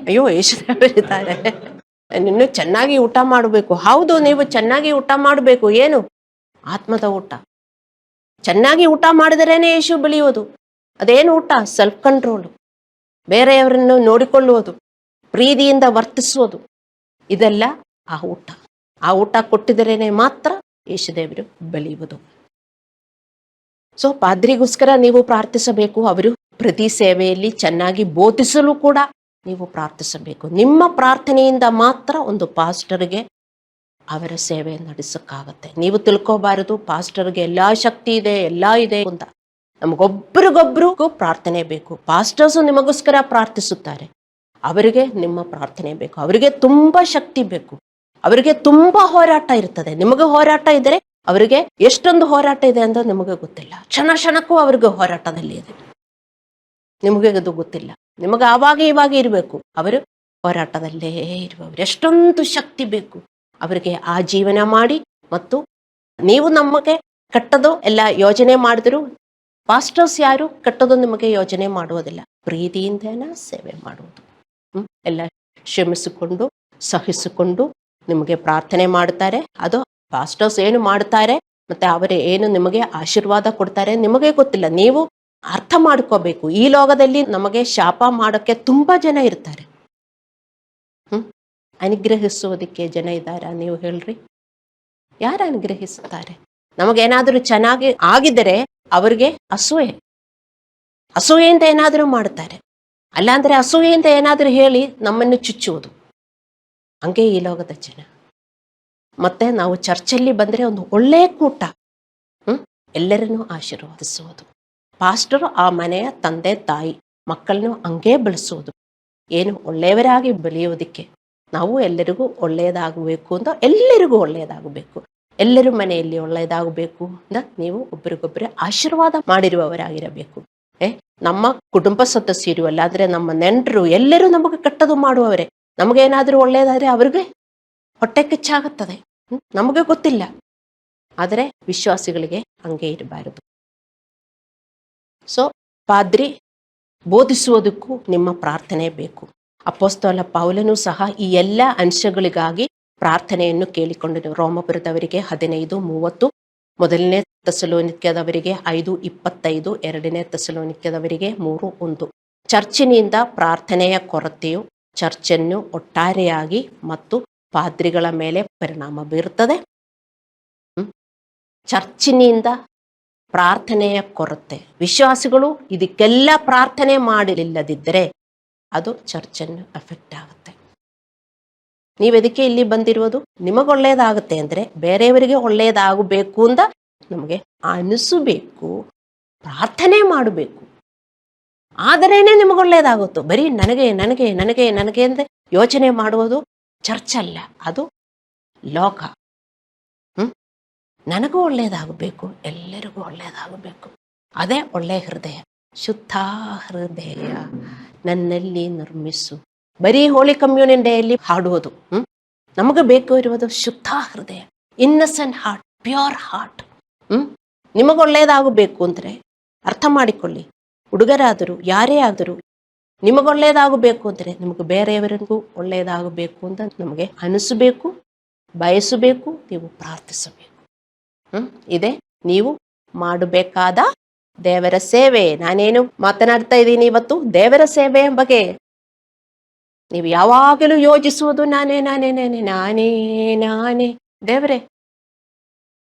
ಅಯ್ಯೋ, ಯೇಸುದೇವರಿದ್ದಾರೆ, ನಿನ್ನ ಚೆನ್ನಾಗಿ ಊಟ ಮಾಡಬೇಕು. ಹೌದು, ನೀವು ಚೆನ್ನಾಗಿ ಊಟ ಮಾಡಬೇಕು. ಏನು? ಆತ್ಮದ ಊಟ. ಚೆನ್ನಾಗಿ ಊಟ ಮಾಡಿದರೇನೆ ಯೇಸು ಬೆಳೆಯೋದು. ಅದೇನು ಊಟ? ಸೆಲ್ಫ್ ಕಂಟ್ರೋಲು, ಬೇರೆಯವರನ್ನು ನೋಡಿಕೊಳ್ಳುವುದು, ಪ್ರೀತಿಯಿಂದ ವರ್ತಿಸುವುದು, ಇದೆಲ್ಲ ಆ ಊಟ. ಆ ಊಟ ಕೊಟ್ಟಿದರೇನೆ ಮಾತ್ರ ಯೇಸುದೇವರು ಬೆಳೆಯುವುದು. ಸೊ ಪಾದ್ರಿಗೋಸ್ಕರ ನೀವು ಪ್ರಾರ್ಥಿಸಬೇಕು. ಅವರು ಪ್ರತಿ ಸೇವೆಯಲ್ಲಿ ಚೆನ್ನಾಗಿ ಬೋಧಿಸಲು ಕೂಡ ನೀವು ಪ್ರಾರ್ಥಿಸಬೇಕು. ನಿಮ್ಮ ಪ್ರಾರ್ಥನೆಯಿಂದ ಮಾತ್ರ ಒಂದು ಪಾಸ್ಟರ್ಗೆ ಅವರ ಸೇವೆ ನಡೆಸಕ್ಕಾಗತ್ತೆ. ನೀವು ತಿಳ್ಕೋಬಾರದು ಪಾಸ್ಟರ್ಗೆ ಎಲ್ಲಾ ಶಕ್ತಿ ಇದೆ, ಎಲ್ಲಾ ಇದೆ ಅಂತ. ನಮಗೊಬ್ಬರಿಗೊಬ್ಬರಿಗೂ ಪ್ರಾರ್ಥನೆ ಬೇಕು. ಪಾಸ್ಟರ್ಸು ನಿಮಗೋಸ್ಕರ ಪ್ರಾರ್ಥಿಸುತ್ತಾರೆ, ಅವರಿಗೆ ನಿಮ್ಮ ಪ್ರಾರ್ಥನೆ ಬೇಕು. ಅವರಿಗೆ ತುಂಬಾ ಶಕ್ತಿ ಬೇಕು, ಅವರಿಗೆ ತುಂಬಾ ಹೋರಾಟ ಇರ್ತದೆ. ನಿಮಗೆ ಹೋರಾಟ ಇದ್ದರೆ ಅವರಿಗೆ ಎಷ್ಟೊಂದು ಹೋರಾಟ ಇದೆ ಅಂತ ನಿಮಗೆ ಗೊತ್ತಿಲ್ಲ. ಕ್ಷಣ ಕ್ಷಣಕ್ಕೂ ಅವ್ರಿಗೆ ಹೋರಾಟದಲ್ಲಿ ಇದೆ, ನಿಮಗೆ ಅದು ಗೊತ್ತಿಲ್ಲ. ನಿಮಗೆ ಆವಾಗ ಇವಾಗ ಇರಬೇಕು, ಅವರು ಹೋರಾಟದಲ್ಲೇ ಇರುವವರು. ಎಷ್ಟೊಂದು ಶಕ್ತಿ ಬೇಕು ಅವರಿಗೆ ಆ ಜೀವನ ಮಾಡಿ. ಮತ್ತು ನೀವು ನಮಗೆ ಕಟ್ಟದು ಎಲ್ಲ ಯೋಜನೆ ಮಾಡಿದ್ರು, ಪಾಸ್ಟರ್ಸ್ ಯಾರು ಕಟ್ಟೋದು ನಿಮಗೆ ಯೋಜನೆ ಮಾಡುವುದಿಲ್ಲ, ಪ್ರೀತಿಯಿಂದನ ಸೇವೆ ಮಾಡುವುದು. ಎಲ್ಲ ಶ್ರಮಿಸಿಕೊಂಡು ಸಹಿಸಿಕೊಂಡು ನಿಮಗೆ ಪ್ರಾರ್ಥನೆ ಮಾಡ್ತಾರೆ. ಅದು ಪಾಸ್ಟರ್ಸ್ ಏನು ಮಾಡ್ತಾರೆ ಮತ್ತೆ ಅವರೇ ಏನು ನಿಮಗೆ ಆಶೀರ್ವಾದ ಕೊಡ್ತಾರೆ ನಿಮಗೆ ಗೊತ್ತಿಲ್ಲ. ನೀವು ಅರ್ಥ ಮಾಡ್ಕೋಬೇಕು. ಈ ಲೋಕದಲ್ಲಿ ನಮಗೆ ಶಾಪ ಮಾಡೋಕ್ಕೆ ತುಂಬಾ ಜನ ಇರ್ತಾರೆ. ಅನುಗ್ರಹಿಸೋದಕ್ಕೆ ಜನ ಇದ್ದಾರಾ? ನೀವು ಹೇಳ್ರಿ, ಯಾರು ಅನುಗ್ರಹಿಸುತ್ತಾರೆ? ನಮಗೇನಾದರೂ ಚೆನ್ನಾಗಿ ಆಗಿದ್ದರೆ ಅವರಿಗೆ ಅಸೂಯೆಯಿಂದ ಏನಾದರೂ ಮಾಡ್ತಾರೆ. ಅಲ್ಲಾಂದ್ರೆ ಅಸೂಯೆಯಿಂದ ಏನಾದರೂ ಹೇಳಿ ನಮ್ಮನ್ನು ಚುಚ್ಚುವುದು. ಹಂಗೆ ಈ ಲೋಕದ ಜನ. ಮತ್ತೆ ನಾವು ಚರ್ಚಲ್ಲಿ ಬಂದರೆ ಒಂದು ಒಳ್ಳೆಯ ಕೂಟ, ಎಲ್ಲರನ್ನೂ ಆಶೀರ್ವದಿಸುವುದು. ಪಾಸ್ಟರು ಆ ಮನೆಯ ತಂದೆ ತಾಯಿ ಮಕ್ಕಳನ್ನು ಹಂಗೆ ಬೆಳೆಸುವುದು. ಏನು ಒಳ್ಳೆಯವರಾಗಿ ಬೆಳೆಯೋದಿಕ್ಕೆ ನಾವು ಎಲ್ಲರಿಗೂ ಒಳ್ಳೆಯದಾಗಬೇಕು ಅಂತ, ಎಲ್ಲರಿಗೂ ಒಳ್ಳೆಯದಾಗಬೇಕು, ಎಲ್ಲರ ಮನೆಯಲ್ಲಿ ಒಳ್ಳೆಯದಾಗಬೇಕು ಅಂತ ನೀವು ಒಬ್ಬರಿಗೊಬ್ಬರೇ ಆಶೀರ್ವಾದ ಮಾಡಿರುವವರಾಗಿರಬೇಕು. ನಮ್ಮ ಕುಟುಂಬ ಸದಸ್ಯರು ಅಲ್ಲಾಂದ್ರೆ ನಮ್ಮ ನೆಂಟರು ಎಲ್ಲರೂ ನಮಗೆ ಕೆಟ್ಟದು ಮಾಡುವವರೇ. ನಮಗೇನಾದರೂ ಒಳ್ಳೆಯದಾದ್ರೆ ಅವ್ರಿಗೆ ಹೊಟ್ಟೆ ಕಿಚ್ಚಾಗುತ್ತದೆ, ನಮಗೆ ಗೊತ್ತಿಲ್ಲ. ಆದರೆ ವಿಶ್ವಾಸಿಗಳಿಗೆ ಹಂಗೆ ಇರಬಾರದು. ಸೊ ಪಾದ್ರಿ ಬೋಧಿಸುವುದಕ್ಕೂ ನಿಮ್ಮ ಪ್ರಾರ್ಥನೆ ಬೇಕು. ಅಪೊಸ್ತಲ ಪೌಲನು ಸಹ ಈ ಎಲ್ಲ ಅಂಶಗಳಿಗಾಗಿ ಪ್ರಾರ್ಥನೆಯನ್ನು ಕೇಳಿಕೊಂಡನು. ರೋಮಪುರದವರಿಗೆ 15:30, ಮೊದಲನೇ ಥೆಸಲೋನಿಕ್ಯದವರಿಗೆ 5:25, ಎರಡನೇ ಥೆಸಲೋನಿಕ್ಯದವರಿಗೆ 3:1. ಚರ್ಚಿನಿಂದ ಪ್ರಾರ್ಥನೆಯ ಕೊರತೆಯು ಚರ್ಚನ್ನು ಒಟ್ಟಾರೆಯಾಗಿ ಮತ್ತು ಪಾದ್ರಿಗಳ ಮೇಲೆ ಪರಿಣಾಮ ಬೀರುತ್ತದೆ. ಚರ್ಚಿನಿಂದ ಪ್ರಾರ್ಥನೆಯ ಕೊರತೆ, ವಿಶ್ವಾಸಿಗಳು ಇದಕ್ಕೆಲ್ಲ ಪ್ರಾರ್ಥನೆ ಮಾಡಲಿಲ್ಲದಿದ್ದರೆ ಅದು ಚರ್ಚನ್ನು ಅಫೆಕ್ಟ್ ಆಗುತ್ತೆ. ನೀವೆದಕ್ಕೆ ಇಲ್ಲಿ ಬಂದಿರುವುದು? ನಿಮಗೊಳ್ಳೆಯದಾಗುತ್ತೆ ಅಂದರೆ ಬೇರೆಯವರಿಗೆ ಒಳ್ಳೆಯದಾಗಬೇಕು ಅಂತ ನಮಗೆ ಅನಿಸಬೇಕು, ಪ್ರಾರ್ಥನೆ ಮಾಡಬೇಕು. ಆದರೇನೆ ನಿಮಗೊಳ್ಳೆಯದಾಗುತ್ತೋ. ಬರೀ ನನಗೆ ನನಗೆ ನನಗೆ ನನಗೆ ಅಂದರೆ ಯೋಚನೆ ಮಾಡುವುದು ಚರ್ಚ್ ಅಲ್ಲ, ಅದು ಲೋಕ. ನನಗೂ ಒಳ್ಳೆಯದಾಗಬೇಕು, ಎಲ್ಲರಿಗೂ ಒಳ್ಳೆಯದಾಗಬೇಕು. ಅದೇ ಒಳ್ಳೆಯ ಹೃದಯ. ಶುದ್ಧ ಹೃದಯ ನನ್ನಲ್ಲಿ ನಿರ್ಮಿಸು. ಬರೀ ಹೋಳಿ ಕಮ್ಯೂನಿಯನ್ ಡೇಯಲ್ಲಿ ಹಾಡುವುದು ನಮಗೆ ಬೇಕು ಇರುವುದು ಶುದ್ಧ ಹೃದಯ, ಇನ್ನಸೆಂಟ್ ಹಾರ್ಟ್, ಪ್ಯೂರ್ ಹಾರ್ಟ್. ನಿಮಗೊಳ್ಳೆಯದಾಗಬೇಕು ಅಂದರೆ ಅರ್ಥ ಮಾಡಿಕೊಳ್ಳಿ. ಹುಡುಗರಾದರೂ ಯಾರೇ ಆದರೂ ನಿಮಗೊಳ್ಳೆಯದಾಗಬೇಕು ಅಂದರೆ ನಿಮಗೆ ಬೇರೆಯವರಿಗೂ ಒಳ್ಳೆಯದಾಗಬೇಕು ಅಂತ ನಮಗೆ ಅನಿಸಬೇಕು, ಬಯಸಬೇಕು, ನೀವು ಪ್ರಾರ್ಥಿಸಬೇಕು. ಇದೆ ನೀವು ಮಾಡಬೇಕಾದ ದೇವರ ಸೇವೆ. ನಾನೇನು ಮಾತನಾಡ್ತಾ ಇದ್ದೀನಿ ಇವತ್ತು? ದೇವರ ಸೇವೆಯ ಬಗ್ಗೆ. ನೀವು ಯಾವಾಗಲೂ ಯೋಚಿಸುವುದು ನಾನೇ ನಾನೇ ನಾನೇ ನಾನೇ ನಾನೇ. ದೇವರೇ,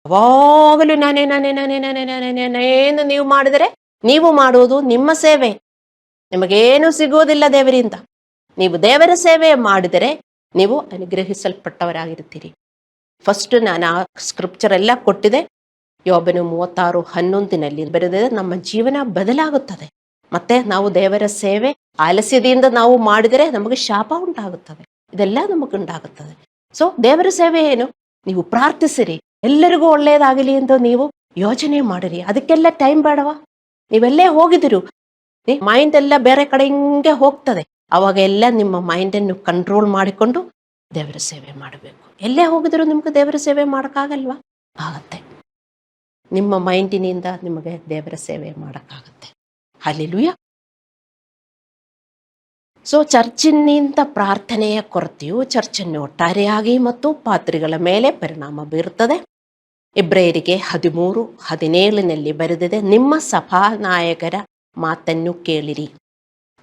ಯಾವಾಗಲೂ ನಾನೇ ನಾನೇ ನಾನೇ ನಾನೇ ನಾನೇ ನಾನೇನು ನೀವು ಮಾಡಿದರೆ ನೀವು ಮಾಡುವುದು ನಿಮ್ಮ ಸೇವೆ, ನಿಮಗೇನು ಸಿಗುವುದಿಲ್ಲ ದೇವರಿಂದ. ನೀವು ದೇವರ ಸೇವೆ ಮಾಡಿದರೆ ನೀವು ಅನುಗ್ರಹಿಸಲ್ಪಟ್ಟವರಾಗಿರ್ತೀರಿ. ಫಸ್ಟ್ ನಾನು ಆ ಸ್ಕ್ರಿಪ್ಚರ್ ಎಲ್ಲ ಕೊಟ್ಟಿದೆ. ಯೋಬನು 36:11 ಬರೆದಿದೆ. ನಮ್ಮ ಜೀವನ ಬದಲಾಗುತ್ತದೆ. ಮತ್ತೆ ನಾವು ದೇವರ ಸೇವೆ ಆಲಸ್ಯದಿಂದ ನಾವು ಮಾಡಿದರೆ ನಮಗೆ ಶಾಪ ಉಂಟಾಗುತ್ತದೆ, ಇದೆಲ್ಲ ನಮಗುಂಟಾಗುತ್ತದೆ. ಸೊ ದೇವರ ಸೇವೆ ಏನು? ನೀವು ಪ್ರಾರ್ಥಿಸಿರಿ, ಎಲ್ಲರಿಗೂ ಒಳ್ಳೆಯದಾಗಲಿ ಎಂದು ನೀವು ಯೋಚನೆ ಮಾಡಿರಿ. ಅದಕ್ಕೆಲ್ಲ ಟೈಮ್ ಬೇಡವಾ? ನೀವೆಲ್ಲೇ ಹೋಗಿದಿರು, ಮೈಂಡ್ ಎಲ್ಲ ಬೇರೆ ಕಡೆ ಹಿಂಗೆ ಹೋಗ್ತದೆ. ಅವಾಗ ಎಲ್ಲ ನಿಮ್ಮ ಮೈಂಡನ್ನು ಕಂಟ್ರೋಲ್ ಮಾಡಿಕೊಂಡು ದೇವರ ಸೇವೆ ಮಾಡಬೇಕು. ಎಲ್ಲೇ ಹೋಗಿದ್ರು ನಿಮ್ಗೆ ದೇವರ ಸೇವೆ ಮಾಡೋಕ್ಕಾಗಲ್ವಾ? ಆಗತ್ತೆ. ನಿಮ್ಮ ಮೈಂಡಿನಿಂದ ನಿಮಗೆ ದೇವರ ಸೇವೆ ಮಾಡೋಕ್ಕಾಗತ್ತೆ. ಹಲ್ಲೆಲೂಯಾ. ಸೊ ಚರ್ಚಿನಿಂದ ಪ್ರಾರ್ಥನೆಯ ಕೊರತೆಯು ಚರ್ಚನ್ನು ಒಟ್ಟಾರೆಯಾಗಿ ಮತ್ತು ಪಾತ್ರಿಗಳ ಮೇಲೆ ಪರಿಣಾಮ ಬೀರುತ್ತದೆ. ಇಬ್ರಿಯರಿಗೆ 13:17 ಬರೆದಿದೆ, ನಿಮ್ಮ ಸಭಾನಾಯಕರ ಮಾತನ್ನು ಕೇಳಿರಿ,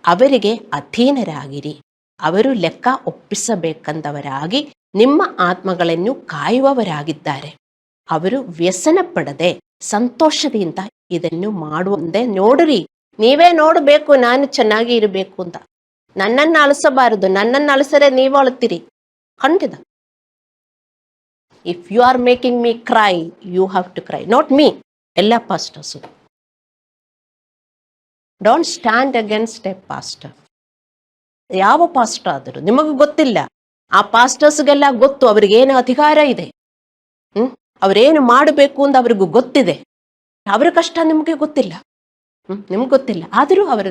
ಅವರಿಗೆ ಅಧೀನರಾಗಿರಿ, ಅವರು ಲೆಕ್ಕ ಒಪ್ಪಿಸಬೇಕೆಂದವರಾಗಿ ನಿಮ್ಮ ಆತ್ಮಗಳನ್ನು ಕಾಯುವವರಾಗಿದ್ದಾರೆ. ಅವರು ವ್ಯಸನ ಪಡದೆ ಸಂತೋಷದಿಂದ ಇದನ್ನು ಮಾಡುವಂತೆ ನೋಡಿರಿ. ನೀವೇ ನೋಡಬೇಕು ನಾನು ಚೆನ್ನಾಗಿ ಇರಬೇಕು ಅಂತ. ನನ್ನನ್ನು ಅಳಿಸಬಾರದು. ನನ್ನನ್ನು ಅಳಿಸರೆ ನೀವು ಅಳ್ತೀರಿ ಖಂಡಿತ. If you are making me cry, you have to cry, not me. ಎಲ್ಲ pastors don't stand against a pastor. ಯಾವ ಪಾಸ್ಟರ್ ಆದರೂ ನಿಮಗೆ ಗೊತ್ತಿಲ್ಲ. ಆ ಪಾಸ್ಟರ್ಸ್ಗೆಲ್ಲ ಗೊತ್ತು ಅವ್ರಿಗೇನು ಅಧಿಕಾರ ಇದೆ, ಅವ್ರೇನು ಮಾಡಬೇಕು ಅಂತ ಅವ್ರಿಗೂ ಗೊತ್ತಿದೆ. ಅವ್ರ ಕಷ್ಟ ನಿಮಗೆ ಗೊತ್ತಿಲ್ಲ, ನಿಮ್ಗೆ ಗೊತ್ತಿಲ್ಲ. ಆದರೂ ಅವರು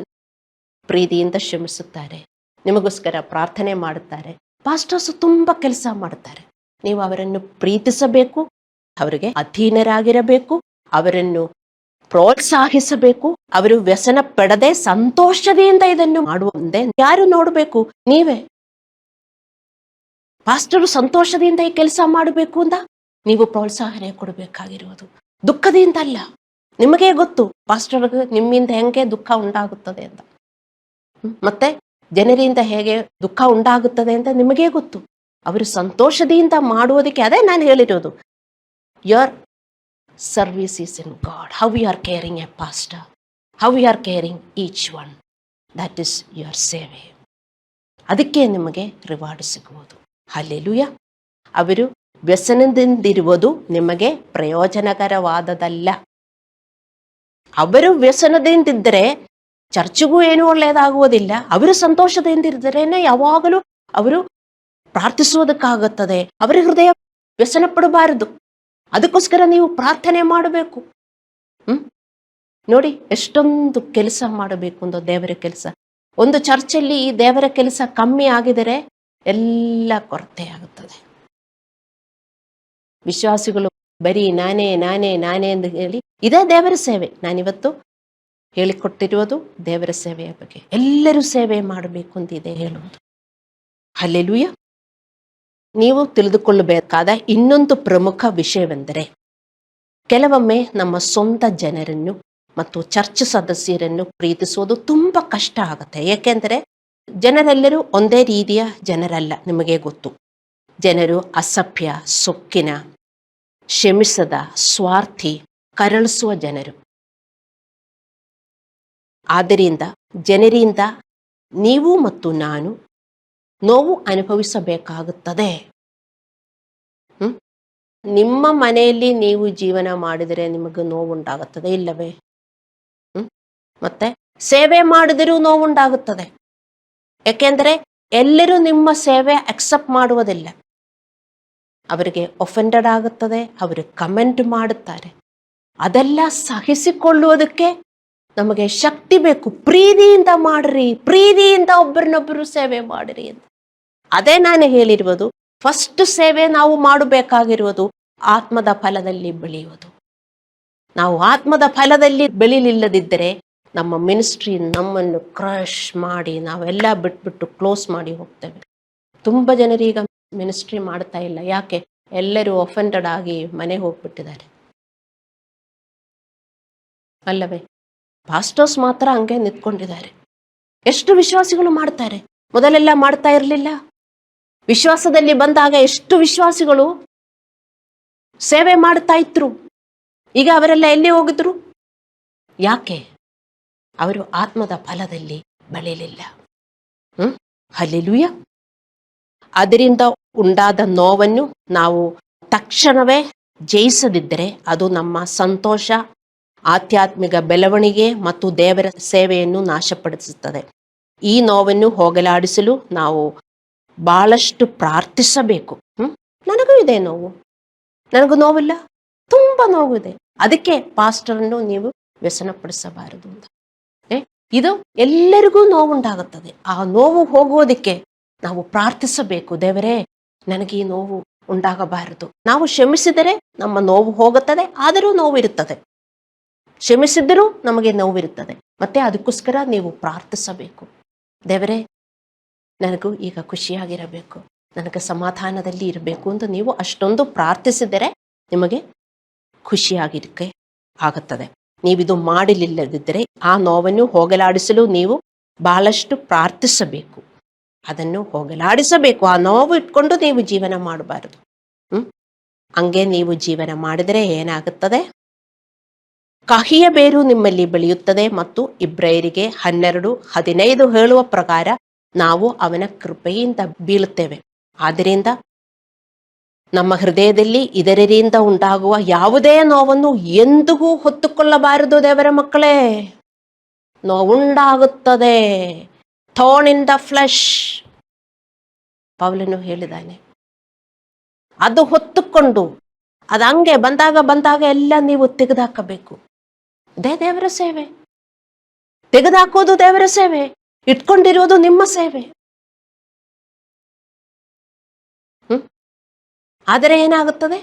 ಪ್ರೀತಿಯಿಂದ ಕ್ಷಮಿಸುತ್ತಾರೆ, ನಿಮಗೋಸ್ಕರ ಪ್ರಾರ್ಥನೆ ಮಾಡುತ್ತಾರೆ. ಪಾಸ್ಟರ್ಸ್ ತುಂಬ ಕೆಲಸ ಮಾಡುತ್ತಾರೆ. ನೀವು ಅವರನ್ನು ಪ್ರೀತಿಸಬೇಕು, ಅವರಿಗೆ ಅಧೀನರಾಗಿರಬೇಕು, ಅವರನ್ನು ಪ್ರೋತ್ಸಾಹಿಸಬೇಕು. ಅವರು ವ್ಯಸನ ಪಡದೆ ಸಂತೋಷದಿಂದ ಇದನ್ನು ಮಾಡುವಂತೆ ಯಾರು ನೋಡಬೇಕು? ನೀವೇ. ಪಾಸ್ಟರು ಸಂತೋಷದಿಂದ ಈ ಕೆಲಸ ಮಾಡಬೇಕು ಅಂತ ನೀವು ಪ್ರೋತ್ಸಾಹನೆ ಕೊಡಬೇಕಾಗಿರುವುದು, ದುಃಖದಿಂದ ಅಲ್ಲ. ನಿಮಗೇ ಗೊತ್ತು ಪಾಸ್ಟರ್ಗೆ ನಿಮ್ಮಿಂದ ಹೆಂಗೆ ದುಃಖ ಉಂಟಾಗುತ್ತದೆ ಅಂತ, ಮತ್ತೆ ಜನರಿಂದ ಹೇಗೆ ದುಃಖ ಉಂಟಾಗುತ್ತದೆ ಅಂತ ನಿಮಗೇ ಗೊತ್ತು. ಅವರು ಸಂತೋಷದಿಂದ ಮಾಡುವುದಕ್ಕೆ ಅದೇ ನಾನು ಹೇಳಿರೋದು. Your service is in God. How you are caring a pastor, how you are caring each one, that is your ಸೇವೆ. ಅದಕ್ಕೆ ನಿಮಗೆ ರಿವಾರ್ಡ್ ಸಿಗುವುದು. ಹಲ್ಲೆಲೂಯಾ. ಅವರು ವ್ಯಸನದಿಂದಿರುವುದು ನಿಮಗೆ ಪ್ರಯೋಜನಕರವಾದದಲ್ಲ. ಅವರು ವ್ಯಸನದಿಂದಿದ್ದರೆ ಚರ್ಚಿಗೂ ಏನೂ ಒಳ್ಳೆಯದಾಗುವುದಿಲ್ಲ. ಅವರು ಸಂತೋಷದಿಂದಿದ್ದರೇನೆ ಯಾವಾಗಲೂ ಅವರು ಪ್ರಾರ್ಥಿಸುವುದಕ್ಕಾಗುತ್ತದೆ. ಅವರ ಹೃದಯ ವ್ಯಸನ ಪಡಬಾರದು. ಅದಕ್ಕೋಸ್ಕರ ನೀವು ಪ್ರಾರ್ಥನೆ ಮಾಡಬೇಕು. ನೋಡಿ ಎಷ್ಟೊಂದು ಕೆಲಸ ಮಾಡಬೇಕು ಅಂತ, ದೇವರ ಕೆಲಸ. ಒಂದು ಚರ್ಚಲ್ಲಿ ಈ ದೇವರ ಕೆಲಸ ಕಮ್ಮಿ ಆಗಿದರೆ ಎಲ್ಲ ಕೊರತೆ ಆಗುತ್ತದೆ. ವಿಶ್ವಾಸಿಗಳು ಬರೀ ನಾನೇ ನಾನೇ ನಾನೇ ಎಂದು ಹೇಳಿ, ಇದೇ ದೇವರ ಸೇವೆ. ನಾನಿವತ್ತು ಹೇಳಿಕೊಟ್ಟಿರುವುದು ದೇವರ ಸೇವೆಯ ಬಗ್ಗೆ. ಎಲ್ಲರೂ ಸೇವೆ ಮಾಡಬೇಕು ಅಂತ ಇದೆ ಹೇಳುವುದು. ಹಲ್ಲೆಲೂಯ. ನೀವು ತಿಳಿದುಕೊಳ್ಳಬೇಕಾದ ಇನ್ನೊಂದು ಪ್ರಮುಖ ವಿಷಯವೆಂದರೆ, ಕೆಲವೊಮ್ಮೆ ನಮ್ಮ ಸ್ವಂತ ಜನರನ್ನು ಮತ್ತು ಚರ್ಚ್ ಸದಸ್ಯರನ್ನು ಪ್ರೀತಿಸುವುದು ತುಂಬ ಕಷ್ಟ ಆಗುತ್ತೆ. ಏಕೆಂದರೆ ಜನರೆಲ್ಲರೂ ಒಂದೇ ರೀತಿಯ ಜನರಲ್ಲ, ನಿಮಗೆ ಗೊತ್ತು. ಜನರು ಅಸಭ್ಯ, ಸೊಕ್ಕಿನ, ಕ್ಷಮಿಸದ, ಸ್ವಾರ್ಥಿ, ಕರಳಿಸುವ ಜನರು. ಆದ್ದರಿಂದ ಜನರಿಂದ ನೀವು ಮತ್ತು ನಾನು ನೋವು ಅನುಭವಿಸಬೇಕಾಗುತ್ತದೆ. ನಿಮ್ಮ ಮನೆಯಲ್ಲಿ ನೀವು ಜೀವನ ಮಾಡಿದರೆ ನಿಮಗೆ ನೋವುಂಟಾಗುತ್ತದೆ ಇಲ್ಲವೇ? ಮತ್ತೆ ಸೇವೆ ಮಾಡಿದರೂ ನೋವುಂಟಾಗುತ್ತದೆ. ಯಾಕೆಂದರೆ ಎಲ್ಲರೂ ನಿಮ್ಮ ಸೇವೆ ಅಕ್ಸೆಪ್ಟ್ ಮಾಡುವುದಿಲ್ಲ. ಅವರಿಗೆ ಒಫೆಂಡೆಡ್ ಆಗುತ್ತದೆ, ಅವರು ಕಮೆಂಟ್ ಮಾಡುತ್ತಾರೆ. ಅದೆಲ್ಲ ಸಹಿಸಿಕೊಳ್ಳುವುದಕ್ಕೆ ನಮಗೆ ಶಕ್ತಿ ಬೇಕು. ಪ್ರೀತಿಯಿಂದ ಮಾಡಿರಿ, ಪ್ರೀತಿಯಿಂದ ಒಬ್ಬರನ್ನೊಬ್ಬರು ಸೇವೆ ಮಾಡಿರಿ ಅಂತ. ಅದೇ ನಾನು ಹೇಳಿರುವುದು. ಫಸ್ಟ್ ಸೇವೆ ನಾವು ಮಾಡಬೇಕಾಗಿರುವುದು ಆತ್ಮದ ಫಲದಲ್ಲಿ ಬೆಳೆಯುವುದು. ನಾವು ಆತ್ಮದ ಫಲದಲ್ಲಿ ಬೆಳೆಯಲಿಲ್ಲದಿದ್ದರೆ ನಮ್ಮ ಮಿನಿಸ್ಟ್ರಿ ನಮ್ಮನ್ನು ಕ್ರಶ್ ಮಾಡಿ ನಾವೆಲ್ಲ ಬಿಟ್ಬಿಟ್ಟು ಕ್ಲೋಸ್ ಮಾಡಿ ಹೋಗ್ತೇವೆ. ತುಂಬ ಜನರೀಗ ಮಿನಿಸ್ಟ್ರಿ ಮಾಡ್ತಾ ಇಲ್ಲ. ಯಾಕೆ? ಎಲ್ಲರೂ ಒಫೆಂಡೆಡ್ ಆಗಿ ಮನೆ ಹೋಗ್ಬಿಟ್ಟಿದ್ದಾರೆ ಅಲ್ಲವೇ? ಪಾಸ್ಟರ್ಸ್ ಮಾತ್ರ ಹಂಗೆ ನಿಂತ್ಕೊಂಡಿದ್ದಾರೆ. ಎಷ್ಟು ವಿಶ್ವಾಸಿಗಳು ಮಾಡ್ತಾರೆ, ಮೊದಲೆಲ್ಲ ಮಾಡ್ತಾ ಇರಲಿಲ್ಲ. ವಿಶ್ವಾಸದಲ್ಲಿ ಬಂದಾಗ ಎಷ್ಟು ವಿಶ್ವಾಸಿಗಳು ಸೇವೆ ಮಾಡ್ತಾ ಇದ್ರು. ಈಗ ಅವರೆಲ್ಲ ಎಲ್ಲಿ ಹೋಗಿದ್ರು? ಯಾಕೆ? ಅವರು ಆತ್ಮದ ಫಲದಲ್ಲಿ ಬೆಳೆಯಲಿಲ್ಲ. ಹಲ್ಲೆಲೂಯ. ಅದರಿಂದ ಉಂಟಾದ ನೋವನ್ನು ನಾವು ತಕ್ಷಣವೇ ಜಯಿಸದಿದ್ದರೆ ಅದು ನಮ್ಮ ಸಂತೋಷ, ಆಧ್ಯಾತ್ಮಿಕ ಬೆಳವಣಿಗೆ ಮತ್ತು ದೇವರ ಸೇವೆಯನ್ನು ನಾಶಪಡಿಸುತ್ತದೆ. ಈ ನೋವನ್ನು ಹೋಗಲಾಡಿಸಲು ನಾವು ಬಹಳಷ್ಟು ಪ್ರಾರ್ಥಿಸಬೇಕು. ನನಗೂ ಇದೆ ನೋವು, ನನಗೂ ನೋವಿಲ್ಲ, ತುಂಬ ನೋವಿದೆ. ಅದಕ್ಕೆ ಪಾಸ್ಟರನ್ನು ನೀವು ವ್ಯಸನಪಡಿಸಬಾರದು ಅಂತ. ಇದು ಎಲ್ಲರಿಗೂ ನೋವುಂಟಾಗುತ್ತದೆ. ಆ ನೋವು ಹೋಗುವುದಕ್ಕೆ ನಾವು ಪ್ರಾರ್ಥಿಸಬೇಕು. ದೇವರೇ, ನನಗೆ ಈ ನೋವು ಉಂಟಾಗಬಾರದು. ನಾವು ಕ್ಷಮಿಸಿದರೆ ನಮ್ಮ ನೋವು ಹೋಗುತ್ತದೆ, ಆದರೂ ನೋವಿರುತ್ತದೆ. ಕ್ಷಮಿಸಿದರೂ ನಮಗೆ ನೋವಿರುತ್ತದೆ. ಮತ್ತೆ ಅದಕ್ಕೋಸ್ಕರ ನೀವು ಪ್ರಾರ್ಥಿಸಬೇಕು. ದೇವರೇ, ನನಗೂ ಈಗ ಖುಷಿಯಾಗಿರಬೇಕು, ನನಗೆ ಸಮಾಧಾನದಲ್ಲಿ ಇರಬೇಕು ಅಂತ ನೀವು ಅಷ್ಟೊಂದು ಪ್ರಾರ್ಥಿಸಿದರೆ ನಿಮಗೆ ಖುಷಿಯಾಗಿರಕ್ಕೆ ಆಗುತ್ತದೆ. ನೀವಿದು ಮಾಡಲಿಲ್ಲದಿದ್ದರೆ ಆ ನೋವನ್ನು ಹೋಗಲಾಡಿಸಲು ನೀವು ಬಹಳಷ್ಟು ಪ್ರಾರ್ಥಿಸಬೇಕು, ಅದನ್ನು ಹೋಗಲಾಡಿಸಬೇಕು. ಆ ನೋವು ಇಟ್ಕೊಂಡು ನೀವು ಜೀವನ ಮಾಡಬಾರದು. ಹಂಗೆ ನೀವು ಜೀವನ ಮಾಡಿದರೆ ಏನಾಗುತ್ತದೆ? ಕಹಿಯ ಬೇರು ನಿಮ್ಮಲ್ಲಿ ಬೆಳೆಯುತ್ತದೆ ಮತ್ತು ಇಬ್ರಿಯರಿಗೆ 12:15 ಹೇಳುವ ಪ್ರಕಾರ ನಾವು ಅವನ ಕೃಪೆಯಿಂದ ಬೀಳುತ್ತೇವೆ. ಆದ್ದರಿಂದ ನಮ್ಮ ಹೃದಯದಲ್ಲಿ ಇದರಿಂದ ಉಂಟಾಗುವ ಯಾವುದೇ ನೋವನ್ನು ಎಂದಿಗೂ ಹೊತ್ತುಕೊಳ್ಳಬಾರದು. ದೇವರ ಮಕ್ಕಳೇ, ನೋವುಂಟಾಗುತ್ತದೆ. ಥಾರ್ನ್ ಇನ್ ದ ಫ್ಲೆಶ್, ಪೌಲನು ಹೇಳಿದ್ದಾನೆ. ಅದು ಹೊತ್ತುಕೊಂಡು ಅದು ಹಂಗೆ ಬಂದಾಗ ಎಲ್ಲ ನೀವು ತೆಗೆದುಹಾಕಬೇಕು. ಅದೇ ದೇವರ ಸೇವೆ. ತೆಗೆದುಹಾಕೋದು ದೇವರ ಸೇವೆ, ಇಟ್ಕೊಂಡಿರೋದು ನಿಮ್ಮ ಸೇವೆ. ಆದರೆ ಏನಾಗುತ್ತದೆ?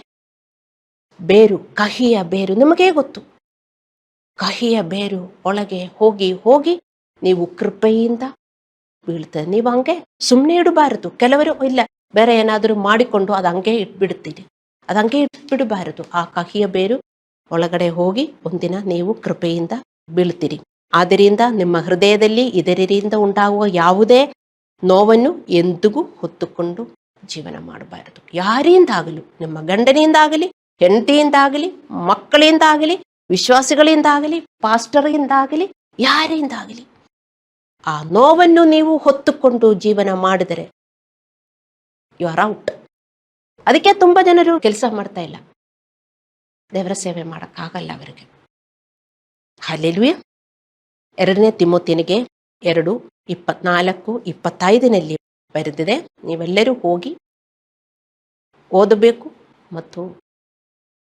ಬೇರು, ಕಹಿಯ ಬೇರು ನಿಮಗೇ ಗೊತ್ತು. ಕಹಿಯ ಬೇರು ಒಳಗೆ ಹೋಗಿ ಹೋಗಿ ನೀವು ಕೃಪೆಯಿಂದ ಬೀಳ್ತದೆ. ನೀವು ಹಂಗೆ ಸುಮ್ಮನೆ ಇಡಬಾರದು. ಕೆಲವರು ಇಲ್ಲ, ಬೇರೆ ಏನಾದರೂ ಮಾಡಿಕೊಂಡು ಅದು ಹಂಗೆ ಇಟ್ಬಿಡ್ತೀರಿ. ಅದು ಹಂಗೆ ಇಟ್ಬಿಡಬಾರದು. ಆ ಕಹಿಯ ಬೇರು ಒಳಗಡೆ ಹೋಗಿ ಒಂದಿನ ನೀವು ಕೃಪೆಯಿಂದ ಬೀಳ್ತೀರಿ. ಆದ್ದರಿಂದ ನಿಮ್ಮ ಹೃದಯದಲ್ಲಿ ಇದರಿಂದ ಉಂಟಾಗುವ ಯಾವುದೇ ನೋವನ್ನು ಎಂದಿಗೂ ಹೊತ್ತುಕೊಂಡು ಜೀವನ ಮಾಡಬಾರದು. ಯಾರಿಂದಾಗಲಿ, ನಿಮ್ಮ ಗಂಡನಿಂದಾಗಲಿ, ಹೆಂಡತಿಯಿಂದಾಗಲಿ, ಮಕ್ಕಳಿಂದಾಗಲಿ, ವಿಶ್ವಾಸಿಗಳಿಂದಾಗಲಿ, ಪಾಸ್ಟರಿಂದಾಗಲಿ, ಯಾರಿಂದಾಗಲಿ ಆ ನೋವನ್ನು ನೀವು ಹೊತ್ತುಕೊಂಡು ಜೀವನ ಮಾಡಿದರೆ ಯು ಆರ್ ಔಟ್. ಅದಕ್ಕೆ ತುಂಬ ಜನರು ಕೆಲಸ ಮಾಡ್ತಾ ಇಲ್ಲ, ದೇವರ ಸೇವೆ ಮಾಡೋಕ್ಕಾಗಲ್ಲ ಅವರಿಗೆ. ಹಲ್ಲೆಲೂಯಾ. 2 ತಿಮೋಥೆಯನಿಗೆ 2:24-25 ಬರೆದಿದೆ. ನೀವೆಲ್ಲರೂ ಹೋಗಿ ಓದಬೇಕು ಮತ್ತು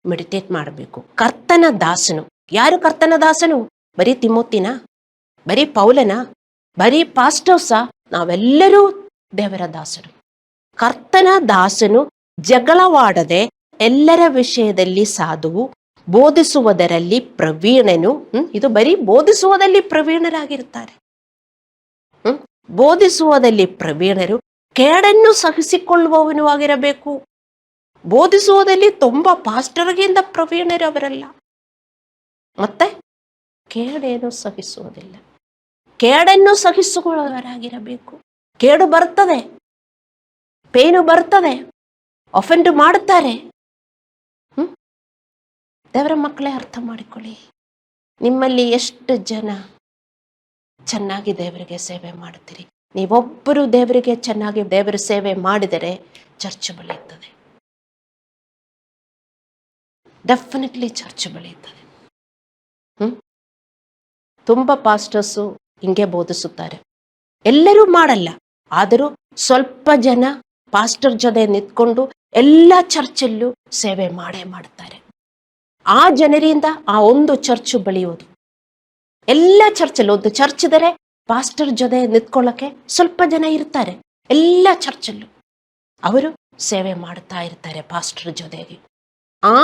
ಮೆಡಿಟೇಟ್ ಮಾಡಬೇಕು. ಕರ್ತನ ದಾಸನು. ಯಾರು ಕರ್ತನ ದಾಸನು? ಬರೀ ತಿಮೋತಿನ, ಬರೀ ಪೌಲನ, ಬರೀ ಪಾಸ್ಟರ್ಸ? ನಾವೆಲ್ಲರೂ ದೇವರ ದಾಸರು. ಕರ್ತನ ದಾಸನು ಜಗಳವಾಡದೆ ಎಲ್ಲರ ವಿಷಯದಲ್ಲಿ ಸಾಧುವು, ಬೋಧಿಸುವುದರಲ್ಲಿ ಪ್ರವೀಣನು. ಇದು ಬರೀ ಬೋಧಿಸುವುದಲ್ಲಿ ಪ್ರವೀಣರಾಗಿರ್ತಾರೆ. ಬೋಧಿಸುವುದಲ್ಲಿ ಪ್ರವೀಣರು, ಕೇಡನ್ನು ಸಹಿಸಿಕೊಳ್ಳುವವನು ಆಗಿರಬೇಕು. ಬೋಧಿಸುವುದಲ್ಲಿ ತುಂಬಾ ಪಾಸ್ಟರ್ಗಿಂತ ಪ್ರವೀಣರು ಅವರಲ್ಲ. ಮತ್ತೆ ಕೇಡೇನು ಸಹಿಸುವುದಿಲ್ಲ, ಕೇಡನ್ನು ಸಹಿಸಿಕೊಳ್ಳುವವರಾಗಿರಬೇಕು. ಕೇಡು ಬರ್ತದೆ, ಪೇನು ಬರ್ತದೆ, ಅಫೆಂಡ್ ಮಾಡುತ್ತಾರೆ. ದೇವರ ಮಕ್ಕಳೇ ಅರ್ಥ ಮಾಡಿಕೊಳ್ಳಿ. ನಿಮ್ಮಲ್ಲಿ ಎಷ್ಟು ಜನ ಚೆನ್ನಾಗಿ ದೇವರಿಗೆ ಸೇವೆ ಮಾಡುತ್ತೀರಿ? ನೀವೊಬ್ಬರು ದೇವರಿಗೆ ಚೆನ್ನಾಗಿ ದೇವರ ಸೇವೆ ಮಾಡಿದರೆ ಚರ್ಚ್ ಬೆಳೆಯುತ್ತದೆ. ಡೆಫಿನೆಟ್ಲಿ ಚರ್ಚ್ ಬೆಳೆಯುತ್ತದೆ. ತುಂಬ ಪಾಸ್ಟರ್ಸು ಹಿಂಗೆ ಬೋಧಿಸುತ್ತಾರೆ. ಎಲ್ಲರೂ ಮಾಡಲ್ಲ, ಆದರೂ ಸ್ವಲ್ಪ ಜನ ಪಾಸ್ಟರ್ ಜೊತೆ ನಿಂತ್ಕೊಂಡು ಎಲ್ಲ ಚರ್ಚಲ್ಲೂ ಸೇವೆ ಮಾಡೇ ಮಾಡುತ್ತಾರೆ. ಆ ಜನರಿಂದ ಆ ಒಂದು ಚರ್ಚ್ ಬೆಳೆಯುವುದು. ಎಲ್ಲ ಚರ್ಚಲ್ಲೂ, ಒಂದು ಚರ್ಚ್ ಇದ್ದರೆ ಪಾಸ್ಟರ್ ಜೊತೆ ನಿಂತ್ಕೊಳ್ಳೋಕೆ ಸ್ವಲ್ಪ ಜನ ಇರ್ತಾರೆ. ಎಲ್ಲ ಚರ್ಚಲ್ಲೂ ಅವರು ಸೇವೆ ಮಾಡ್ತಾ ಇರ್ತಾರೆ ಪಾಸ್ಟರ್ ಜೊತೆಗೆ. ಆ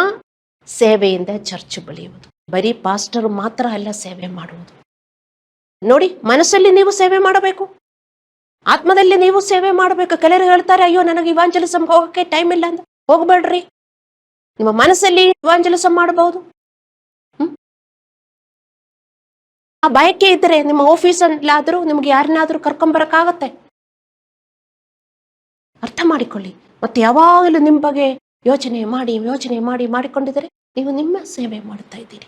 ಸೇವೆಯಿಂದ ಚರ್ಚ್ ಬೆಳೆಯುವುದು. ಬರೀ ಪಾಸ್ಟರ್ ಮಾತ್ರ ಅಲ್ಲ ಸೇವೆ ಮಾಡುವುದು. ನೋಡಿ, ಮನಸ್ಸಲ್ಲಿ ನೀವು ಸೇವೆ ಮಾಡಬೇಕು, ಆತ್ಮದಲ್ಲಿ ನೀವು ಸೇವೆ ಮಾಡಬೇಕು. ಕೆಲವರು ಹೇಳ್ತಾರೆ, ಅಯ್ಯೋ ನನಗೆ ಇವಾಂಜಲಿಸಂ ಹೋಗಕ್ಕೆ ಟೈಮ್ ಇಲ್ಲ ಅಂತ. ಹೋಗ್ಬೇಡ್ರಿ, ನಿಮ್ಮ ಮನಸ್ಸಲ್ಲಿ ಇವಾಂಜಲಿಸಂ ಮಾಡಬಹುದು. ಆ ಬಯಕೆ ಇದ್ರೆ ನಿಮ್ಮ ಆಫೀಸಲ್ಲಾದರೂ ನಿಮ್ಗೆ ಯಾರನ್ನಾದ್ರೂ ಕರ್ಕೊಂಬರಕ್ಕಾಗತ್ತೆ. ಅರ್ಥ ಮಾಡಿಕೊಳ್ಳಿ. ಮತ್ತೆ ಯಾವಾಗಲೂ ನಿಮ್ಮ ಬಗ್ಗೆ ಯೋಚನೆ ಮಾಡಿ ಮಾಡಿಕೊಂಡಿದ್ರೆ ನೀವು ನಿಮ್ಮ ಸೇವೆ ಮಾಡುತ್ತಾ ಇದ್ದೀರಿ.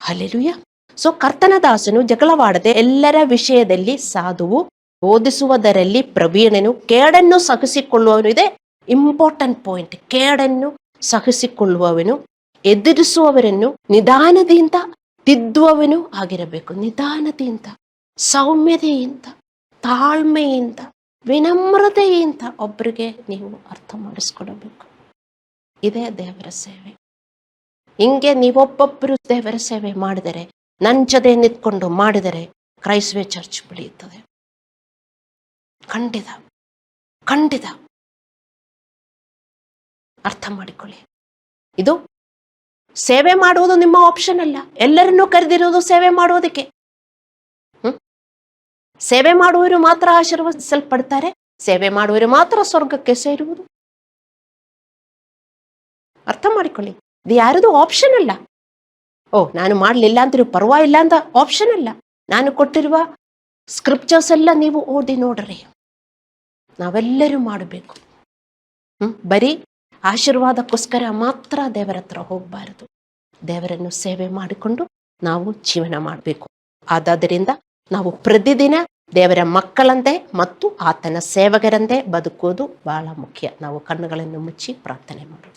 ಹಲ್ಲೆಲೂಯಾ. ಸೊ ಕರ್ತನ ದಾಸನು ಜಗಳವಾಡದೆ ಎಲ್ಲರ ವಿಷಯದಲ್ಲಿ ಸಾಧುವು, ಬೋಧಿಸುವುದರಲ್ಲಿ ಪ್ರವೀಣನು, ಕೇಡನ್ನು ಸಹಿಸಿಕೊಳ್ಳುವವನು. ಇದೆ ಇಂಪಾರ್ಟೆಂಟ್ ಪಾಯಿಂಟ್. ಕೇಡನ್ನು ಸಹಿಸಿಕೊಳ್ಳುವವನು, ಎದುರಿಸುವವರನ್ನು ನಿಧಾನದಿಂದ ತಿದ್ದುವವನು ಆಗಿರಬೇಕು. ನಿಧಾನದಿಂದ, ಸೌಮ್ಯತೆಯಿಂದ, ತಾಳ್ಮೆಯಿಂದ, ವಿನಮ್ರತೆಯಿಂದ ಒಬ್ಬರಿಗೆ ನೀವು ಅರ್ಥ ಮಾಡಿಸ್ಕೊಡಬೇಕು. ಇದೇ ದೇವರ ಸೇವೆ. ಹಿಂಗೆ ನೀವೊಬ್ಬೊಬ್ಬರು ದೇವರ ಸೇವೆ ಮಾಡಿದರೆ, ನನ್ನ ಜೊತೆ ನಿಂತ್ಕೊಂಡು ಮಾಡಿದರೆ ಕ್ರೈಸ್ವೇ ಚರ್ಚ್ ಬೆಳೆಯುತ್ತದೆ. ಖಂಡಿತ ಖಂಡಿತ ಅರ್ಥ ಮಾಡಿಕೊಳ್ಳಿ. ಇದು ಸೇವೆ ಮಾಡುವುದು ನಿಮ್ಮ ಆಪ್ಷನ್ ಅಲ್ಲ. ಎಲ್ಲರನ್ನೂ ಕರೆದಿರೋದು ಸೇವೆ ಮಾಡುವುದಕ್ಕೆ. ಸೇವೆ ಮಾಡುವವರು ಮಾತ್ರ ಆಶೀರ್ವದಿಸಲ್ಪಡ್ತಾರೆ, ಸೇವೆ ಮಾಡುವವರು ಮಾತ್ರ ಸ್ವರ್ಗಕ್ಕೆ ಸೇರುವುದು. ಅರ್ಥ ಮಾಡಿಕೊಳ್ಳಿ, ಇದು ಯಾರದು ಆಪ್ಷನ್ ಅಲ್ಲ. ನಾನು ಮಾಡಲಿಲ್ಲ ಅಂದ್ರೂ ಪರವಾಗಿಲ್ಲ ಅಂತ ಆಪ್ಷನ್ ಅಲ್ಲ. ನಾನು ಕೊಟ್ಟಿರುವ ಸ್ಕ್ರಿಪ್ಚರ್ಸ್ ಎಲ್ಲ ನೀವು ಓದಿ ನೋಡ್ರಿ. ನಾವೆಲ್ಲರೂ ಮಾಡಬೇಕು. ಬರೀ ಆಶೀರ್ವಾದಕ್ಕೋಸ್ಕರ ಮಾತ್ರ ದೇವರ ಹತ್ರ ಹೋಗಬಾರದು. ದೇವರನ್ನು ಸೇವೆ ಮಾಡಿಕೊಂಡು ನಾವು ಜೀವನ ಮಾಡಬೇಕು. ಆದ್ದರಿಂದ ನಾವು ಪ್ರತಿದಿನ ದೇವರ ಮಕ್ಕಳಂತೆ ಮತ್ತು ಆತನ ಸೇವಕರಂತೆ ಬದುಕುವುದು ಬಹಳ ಮುಖ್ಯ. ನಾವು ಕಣ್ಣುಗಳನ್ನು ಮುಚ್ಚಿ ಪ್ರಾರ್ಥನೆ ಮಾಡೋಣ.